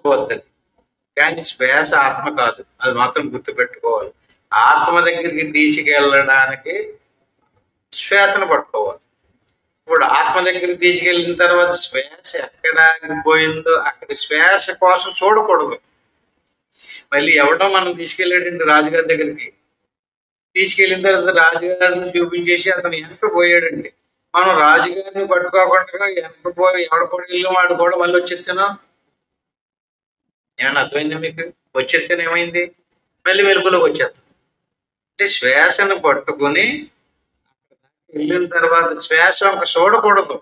పోతుంది, కానీ శ్వాస ఆత్మ కాదు, అది మాత్రం గుర్తుపెట్టుకోవాలి. ఆత్మ దగ్గరికి తీసుకెళ్ళడానికి శ్వాసను పట్టుకోవాలి. ఇప్పుడు ఆత్మ దగ్గరికి తీసుకెళ్ళిన తర్వాత శ్వాస ఎక్కడ ఆగిపోయిందో అక్కడి శ్వాస కోసం చూడకూడదు. మళ్ళీ ఎవడో మనం తీసుకెళ్ళాడండి రాజుగారి దగ్గరికి. తీసుకెళ్ళిన తర్వాత రాజుగారిని చూపించేసి అతను వెనక్కి పోయాడండి. మనం రాజుగారిని పట్టుకోకుండా వెనక్కి పోయి ఎవడ కూడా ఇల్లు వాడు కూడా మళ్ళీ వచ్చేస్తాను. ఏమన్నా అర్థమైంది మీకు? వచ్చేస్తేనే ఏమైంది? మళ్ళీ వెలుగులోకి వచ్చేస్తాం. అంటే శ్వాసను పట్టుకుని వెళ్ళిన తర్వాత శ్వాస ఒక చూడకూడదు,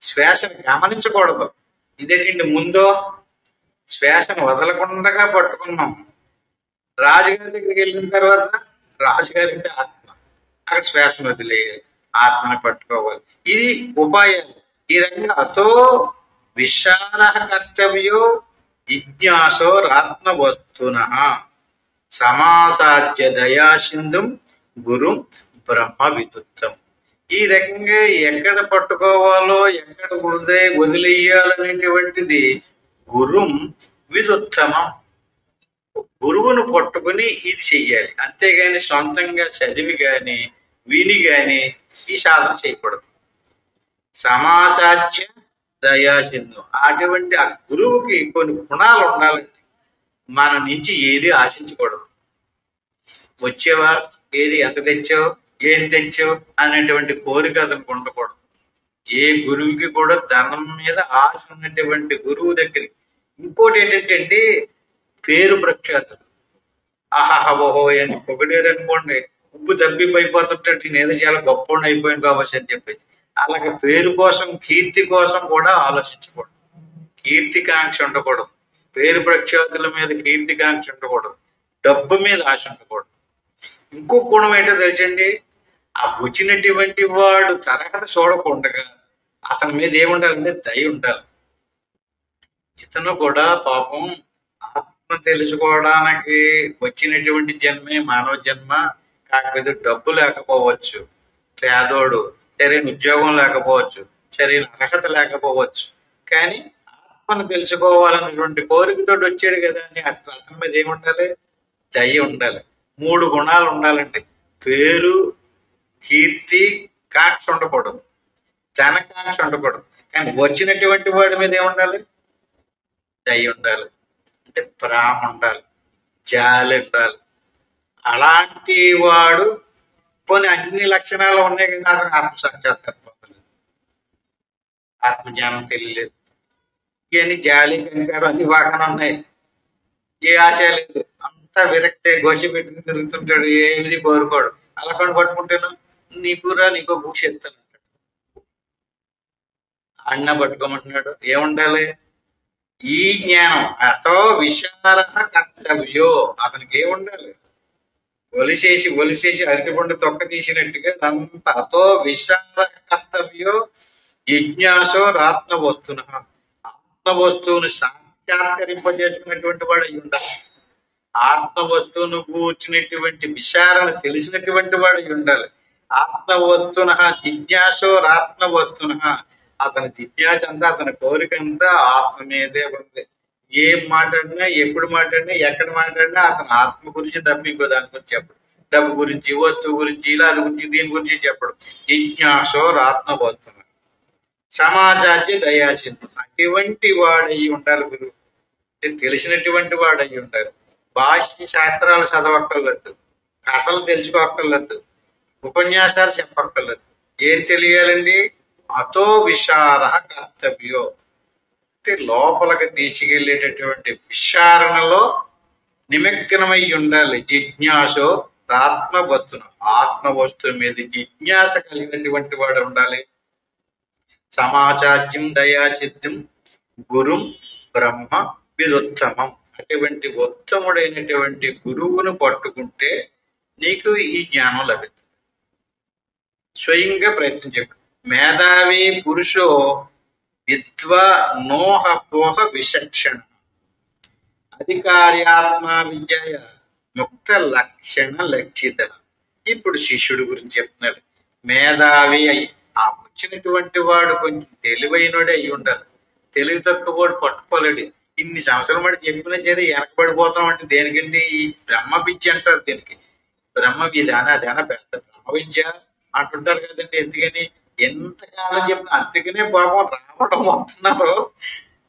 శ్వాసను గమనించకూడదు. ఇదేంటండి, ముందో శ్వాసను వదలకుండా పట్టుకున్నాం. రాజుగారి దగ్గరికి వెళ్ళిన తర్వాత రాజుగారికి ఆత్మ, అక్కడ శ్వాసను వదిలేయాలి, ఆత్మని పట్టుకోవాలి. ఇది ఉపాయాలు. ఈ రకంగా అతో విశాల కర్తవ్యో జిజ్ఞాసో రాత్మ వస్తున సమాసాధ్య దయాసింధుం గురుం బ్రహ్మ విదుత్తం. ఈ రకంగా ఎక్కడ పట్టుకోవాలో ఎక్కడ వదిలేయాలనేటువంటిది గురుం విదుత్తమం. గురువును పట్టుకుని ఇది చెయ్యాలి, అంతేగాని సొంతంగా చదివి గాని విని గాని ఈ సాధన చేయకూడదు. సమాసాధ్య దయాసింధు, అటువంటి ఆ గురువుకి కొన్ని గుణాలు ఉండాలండి. మన నుంచి ఏది ఆశించకూడదు. వచ్చేవా, ఏది ఎంత తెచ్చావు, ఏం తెచ్చావు అనేటువంటి కోరిక అతనికి ఉండకూడదు. ఏ గురువుకి కూడా ధనం మీద ఆశ ఉన్నటువంటి గురువు దగ్గరికి. ఇంకోటి ఏంటంటే అండి, పేరు ప్రఖ్యాతులు. ఓహో అని పొగిడారు అనుకోండి, ఉప్పు తప్పిపోయిపోతుంటాడు, నేను ఏదో చాలా గొప్ప అయిపోయాను కావచ్చు అని చెప్పేసి. అలాగే పేరు కోసం, కీర్తి కోసం కూడా ఆలోచించకూడదు. కీర్తికాంక్ష ఉండకూడదు. పేరు ప్రఖ్యాతుల మీద కీర్తికాంక్ష ఉండకూడదు. డబ్బు మీద ఆశ ఉండకూడదు. ఇంకో గుణం ఏంటో తెలుసండి, ఆ వచ్చినటువంటి వాడు తరగతి చూడకుండా అతని మీద ఏముండాలంటే దయ ఉండాలి. ఇతను కూడా పాపం ఆత్మ తెలుసుకోవడానికి వచ్చినటువంటి జన్మే మానవ జన్మ. కాకపోతే డబ్బు లేకపోవచ్చు, పేదోడు, సరైన ఉద్యోగం లేకపోవచ్చు, సరైన అర్హత లేకపోవచ్చు, కానీ ఆత్మను తెలుసుకోవాలన్నటువంటి కోరికతో వచ్చాడు కదా అని అతని మీద ఏముండాలి? దయ ఉండాలి. 3 గుణాలు ఉండాలండి. పేరు, కీర్తి, కాంక్ష ఉండకూడదు, ధనకాంక్ష ఉండకూడదు. కానీ వచ్చినటువంటి వాడి మీద ఏముండాలి? దయ ఉండాలి, అంటే ప్రేమ ఉండాలి, జాలి ఉండాలి. అలాంటి వాడు పోనీ అన్ని లక్షణాలు ఉన్నాయి కానీ అతను ఆత్మసాక్షాత్కారం పొందలేదు, ఆత్మజ్ఞానం తెలియలేదు. ఇవన్నీ జాలి, కనికారం అన్ని బాగానే ఉన్నాయి, ఏ ఆశ లేదు, అంతా విరక్తే గోచి పెట్టుకుని తిరుగుతుంటాడు, ఏమిది కోరుకోడు. అలకొని పట్టుకుంటాను, నీకురా నీకో భూష ఎత్తాను అంటాడు. అన్న పట్టుకోమంటున్నాడు, ఏముండాలి? ఈ జ్ఞానం. అతో విశాల కర్తవ్యో, అతనికి ఏముండాలి? ఒలిసేసి అరటిపండు తొక్క తీసినట్టుగా అంత అతో విశాల కర్తవ్యో జిజ్ఞాసో ఆత్మ వస్తున, ఆత్మ వస్తువుని సాక్షాత్కరింపజేసుకున్నటువంటి వాడు అయి ఉండాలి. ఆత్మ వస్తువును కూర్చున్నటువంటి విచారణ తెలిసినటువంటి వాడు అయి ఉండాలి. ఆత్మ వస్తున జిజ్ఞాసో ఆత్మ వస్తున, అతని జిజ్ఞాస అంతా, అతని కోరిక అంతా ఆత్మ మీదే ఉంది. ఏం మాట్లాడినా, ఎప్పుడు మాట్లాడినా, ఎక్కడ మాట్లాడినా అతని ఆత్మ గురించి తప్ప ఇంకో దాని గురించి చెప్పడు. డబ్బు గురించి, వస్తువు గురించి, ఇలా అది గురించి, దీని గురించి చెప్పడు. జిజ్ఞాసో ఆత్మ వస్తున సమాజాన్ని దయాచిందు, అటువంటి వాడయి ఉండాలి గురువు. తెలిసినటువంటి వాడయి ఉండాలి. భాష్య శాస్త్రాలు చదవక్కర్లేదు, కథలు తెలుసుకోక్కర్లేదు, ఉపన్యాసాలు చెప్పక్కర్లేదు. ఏం తెలియాలండి? అతో విశార కర్తవ్యో, అంటే లోపలికి తీసుకెళ్లేటటువంటి విచారణలో నిమగ్నమై ఉండాలి. జిజ్ఞాసో ఆత్మ వస్తును, ఆత్మ వస్తువు మీద జిజ్ఞాస కలిగినటువంటి వాడు ఉండాలి. సమాచార్యం దయాసిద్ధం గురుం బ్రహ్మ విదుత్తమం, అటువంటి ఉత్తముడైనటువంటి గురువును పట్టుకుంటే నీకు ఈ జ్ఞానం లభిస్తుంది. స్వయంగా ప్రయత్నం చెప్పు. మేధావి పురుషో విద్వా నోహ పోహ విచక్షణ అధికార్యాత్మ విద్య ముక్త లక్షణ లక్షిత. ఇప్పుడు శిష్యుడి గురించి చెప్తున్నాడు. మేధావి అయి, ఆ వచ్చినటువంటి వాడు కొంచెం తెలివైనడే అయి ఉండాలి. తెలివి తక్కువ వాడు పట్టుకోలేడు. ఇన్ని సంవత్సరాల మాట చెప్పినా సరే వెనకబడిపోతాం. అంటే దేనికండి? ఈ బ్రహ్మ విద్య అంటారు దీనికి. బ్రహ్మ విద్య అదేనా పెద్ద బ్రహ్మ విద్య అంటుంటారు కదండి. ఎందుకని? ఎంతకాలం చెప్పిన అందుకనే పాపం రావడం వస్తున్నారు,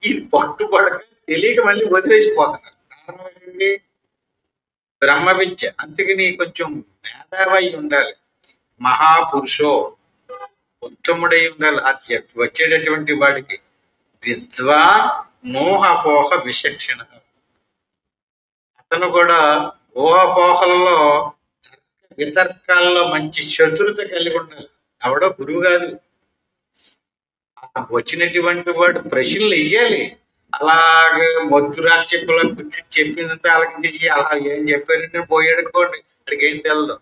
ఇది పట్టుబడక తెలియక మళ్ళీ వదిలేసిపోతున్నారు. కారణం ఏంటండి? బ్రహ్మ విద్య. అందుకని కొంచెం మేధావై ఉండాలి, మహాపురుషో ఉత్తముడై ఉండాలి. అది వచ్చేటటువంటి వాడికి విద్వాన్ మోహపోహ విచక్షణ. అతను కూడా ఊహపోహలలో వితర్కాల్లో మంచి చతురత కలిగి ఉండాలి. ఎవడో గురువు కాదు, వచ్చినటువంటి వాడు ప్రశ్నలు వెయ్యాలి. అలాగే మొద్దురాక్షకుల కూర్చొని చెప్పిందంతా ఆలకించేసి అలా ఏం చెప్పారంటే పోయాడు అనుకోండి, అడికి ఏం తెలదు.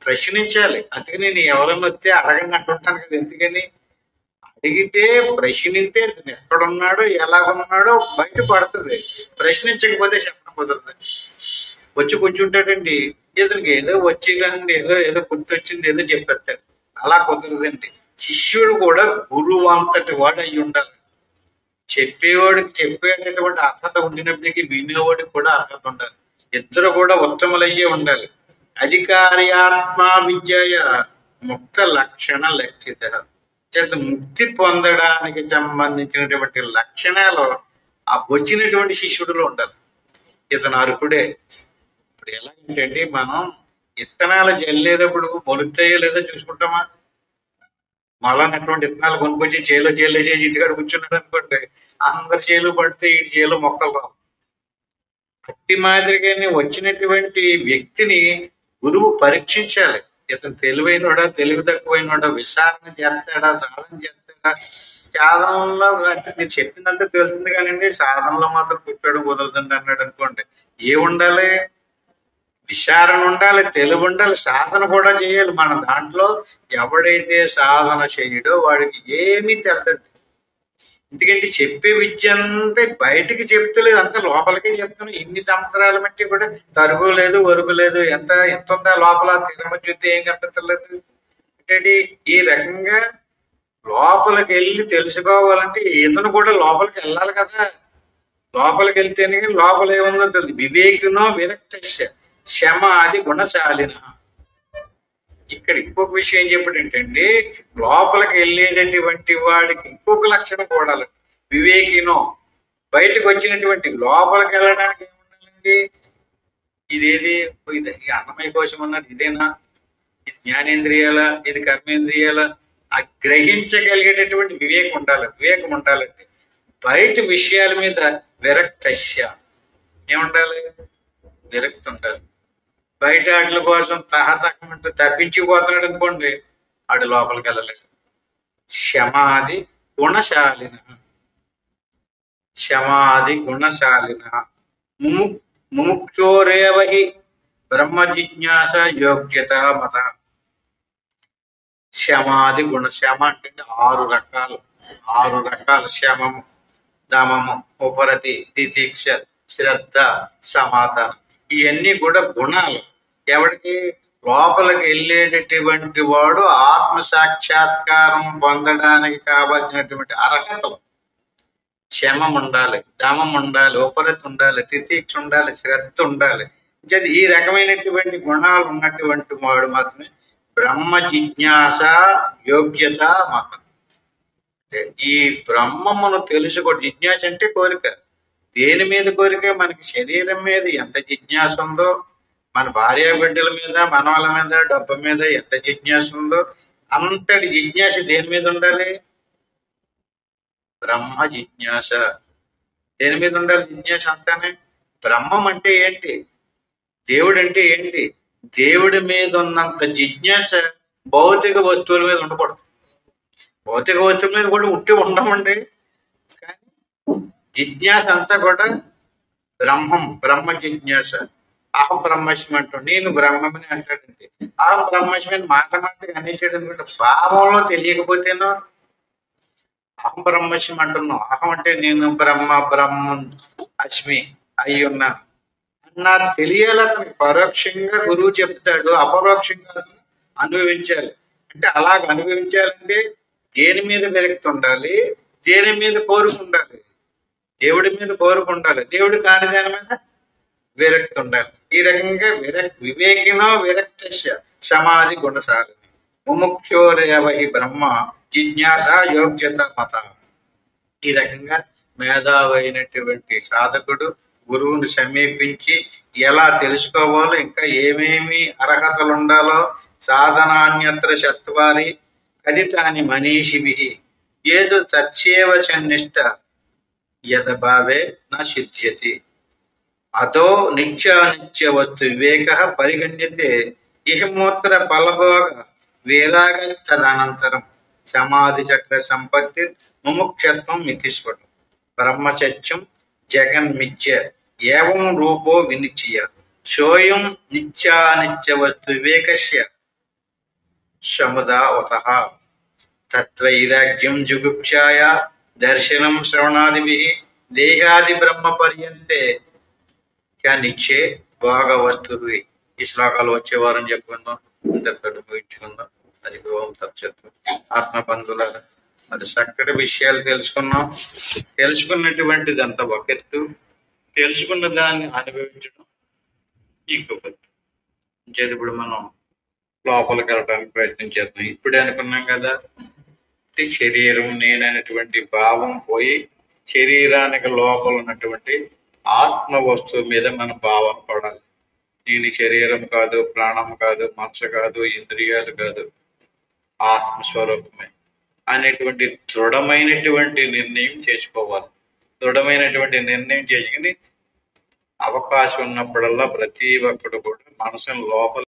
ప్రశ్నించాలి. అందుకని నేను ఎవరన్నా వస్తే అడగండి అంటుంటాను కదా. ఎందుకని అడిగితే ప్రశ్నిస్తే ఎక్కడున్నాడో ఎలాగున్నాడో బయట పడుతుంది. ప్రశ్నించకపోతే చెప్పడం కుదరదు. వచ్చి కూర్చుంటాడండి, ఇతనికి ఏదో వచ్చింది, ఏదో ఏదో గుర్తొచ్చింది, ఏదో చెప్పేస్తాడు. అలా కుదరదండి. శిష్యుడు కూడా గురువు అంతటి వాడు అయి ఉండాలి. చెప్పేవాడికి చెప్పేటటువంటి అర్హత ఉండినప్పటికీ వినేవాడికి కూడా అర్హత ఉండాలి. ఇద్దరు కూడా ఉత్తములయ్యే ఉండాలి. అధికారి ఆత్మ విద్యయ ముక్త లక్షణ లక్షిత. ముక్తి పొందడానికి సంబంధించినటువంటి లక్షణాలు ఆ వచ్చినటువంటి శిష్యుడిలో ఉండాలి. ఇతను అర్హుడే. ఇప్పుడు ఎలాగంటే మనం విత్తనాలు జల్లేటప్పుడు మొలుతాయో లేదో చూసుకుంటామా? మొలనటువంటి విత్తనాలు కొనుక్కొచ్చి చేలో చేసి ఇంటికాడ కూర్చున్నాడు అనుకోండి, అందరి చేలు పడితే ఈ చేలో మొక్కలు రావు. అట్టి మాదిరిగానే వచ్చినటువంటి వ్యక్తిని గురువు పరీక్షించాలి. ఇతను తెలివైనోడా, తెలివి తక్కువైనోడా, విచారణ చేస్తాడా, సాధన చేస్తాడా. సాధనలో అంటే మీరు చెప్పిందంతా తెలుస్తుంది కానివ్వండి, సాధనలో మాత్రం కూర్చోవడం కుదరదండి అన్నాడు అనుకోండి, ఏముండాలి? విచారణ ఉండాలి, తెలివి ఉండాలి, సాధన కూడా చేయాలి. మన దాంట్లో ఎవడైతే సాధన చేయడో వాడికి ఏమీ తెలదండి. ఎందుకంటే చెప్పే విద్య అంతా బయటికి చెప్తలేదు, అంతా లోపలికే చెప్తున్నాం. ఇన్ని సంవత్సరాల మట్టి కూడా తరుగు లేదు, ఒరుగు లేదు. ఎంత ఉందా లోపల, తిరమ చూస్తే ఏం కనిపించలేదు. అంటే ఈ రకంగా లోపలికి వెళ్ళి తెలుసుకోవాలంటే ఇతను కూడా లోపలికి వెళ్ళాలి కదా. లోపలికి వెళ్తేనే లోపల ఏముందో తెలుసు. వివేకినో విరక్త క్షమ అది గుణశాలిన. ఇక్కడ ఇంకొక విషయం ఏం చెప్పాడు ఏంటంటే, లోపలికి వెళ్ళేటటువంటి వాడికి ఇంకొక లక్షణం కూడా, వివేకినో. బయటకు వచ్చినటువంటి లోపలికి వెళ్ళడానికి ఏముండాలండి? ఇదేది, ఇది అన్నమయ కోశం అన్నారు, ఇదేనా? ఇది జ్ఞానేంద్రియాల, ఇది కర్మేంద్రియాల? ఆ గ్రహించగలిగేటటువంటి వివేకం ఉండాలండి. బయట విషయాల మీద విరక్తస్య ఏముండాలి? విరక్తి ఉండాలి. బయట వాటి కోసం తహతకమంటూ తప్పించిపోతున్నాడు అనుకోండి, ఆడు లోపలికి వెళ్ళలేదు. క్షమాది గుణశాలిన. ముముక్షోరేవహి బ్రహ్మ జిజ్ఞాస యోగ్యత మత. క్షమాది గుణ. క్షమ అంటే 6 రకాలు. 6 రకాలు: శమము, దమము, ఉపరతి, తితిక్ష, శ్రద్ధ, సమాధానం. ఇవన్నీ కూడా గుణాలు. ఎవరికి? లోపలికి వెళ్ళేటటువంటి వాడు ఆత్మ సాక్షాత్కారం పొందడానికి కావాల్సినటువంటి అర్హతలు. క్షమం ఉండాలి, దమం ఉండాలి, ఉపరతి ఉండాలి, తితిక్ష ఉండాలి, శ్రద్ధ ఉండాలి. ఈ రకమైనటువంటి గుణాలు ఉన్నటువంటి వాడు మాత్రమే బ్రహ్మ జిజ్ఞాస యోగ్యత మతం. ఈ బ్రహ్మమును తెలుసుకో. జిజ్ఞాస అంటే కోరిక. దేని మీద కోరిక? మనకి శరీరం మీద ఎంత జిజ్ఞాస ఉందో, మన భార్య బిడ్డల మీద, మనవాళ్ళ మీద, డబ్బు మీద ఎంత జిజ్ఞాస ఉందో, అంతటి జిజ్ఞాస దేని మీద ఉండాలి? బ్రహ్మ జిజ్ఞాస. దేని మీద ఉండాలి జిజ్ఞాస అంతానే? బ్రహ్మం అంటే ఏంటి, దేవుడు అంటే ఏంటి? దేవుడి మీద ఉన్నంత జిజ్ఞాస భౌతిక వస్తువుల మీద ఉండకూడదు. భౌతిక వస్తువుల మీద కూడా ఉండమండి, కానీ జిజ్ఞాస అంతా కూడా బ్రహ్మ జిజ్ఞాస. అహం బ్రహ్మస్మి అంటాడు, నేను బ్రహ్మని అంటాడండి. అహం బ్రహ్మస్మి అని మాట అనేసాడు అనుకుంటే, భావంలో తెలియకపోతేనో అహం బ్రహ్మస్మి అంటున్నాం. అహం అంటే నేను బ్రహ్మ అస్మి అయి ఉన్నాను నాకు తెలియాలి. అతనికి పరోక్షంగా గురువు చెప్తాడు, అపరోక్షంగా అనుభవించాలి. అంటే అలాగ అనుభవించాలంటే దేని మీద విరక్తి ఉండాలి, దేని మీద కోరిక ఉండాలి? దేవుడి మీద కోరిక ఉండాలి, దేవుడు కాని దాని మీద విరక్తి ఉండాలి. ఈ రకంగా వివేకినో విరక్తస్య సమాధి గుణశాలిని. ముముక్షోరేవహి బ్రహ్మ జిజ్ఞాస యోగ్యత మత. ఈ రకంగా మేధావైనటువంటి సాధకుడు గురువుని సమీపించి ఎలా తెలుసుకోవాలో, ఇంకా ఏమేమి అర్హతలు ఉండాలో, సాధనాన్యత్ర చత్వారి కథితాని మనీషిభిః ఏజు సత్యేవ చన్నిష్ట యథభావే న సిద్ధ్యతి అదో నిత్యానిత్య వస్తు వివేక పరిగణ్యతే ఇహమూత్ర ఫలభోగ విరాగ తదనంతరం సమాధి చక్ర సంపత్తి ముముక్షత్వం ఇతి స్ఫుటం బ్రహ్మచర్యం జగన్మిథ్య ఏవం రూపో వినిశ్చయ సోయం నిత్యానిత్య వస్తు వివేకస్య సముదావతః తత్వైరాగ్యం జుగుప్సాయ దర్శనం శ్రవణాదిభిః దేహాది బ్రహ్మ పర్యంతే నిచ్చే భాగవస్తు. ఈ శ్లోకాలు వచ్చే వారం చెప్పుకుందాం. ఇంతటితో ముగించుకుందాం. అది ఓం తత్సత్తు. ఆత్మబంధువులారా, మరి చక్కటి విషయాలు తెలుసుకున్నాం. తెలుసుకున్నటువంటిదంతా ఒక ఎత్తు, తెలుసుకున్న దాన్ని అనుభవించడం ఇంకొక ఎత్తు. ఇప్పుడు మనం లోపలికి వెళ్ళడానికి ప్రయత్నం చేద్దాం. ఇప్పుడే అనుకున్నాం కదా, శరీరం నేననేటువంటి భావం పోయి శరీరానికి లోపల ఉన్నటువంటి ఆత్మ వస్తువు మీద మన భావం పడాలి. నేను శరీరం కాదు, ప్రాణం కాదు, మనసు కాదు, ఇంద్రియాలు కాదు, ఆత్మస్వరూపమే అనేటువంటి దృఢమైనటువంటి నిర్ణయం చేసుకోవాలి. దృఢమైనటువంటి నిర్ణయం చేసుకుని అవకాశం ఉన్నప్పుడల్లా ప్రతి ఒక్కడు కూడా మనసును లోపల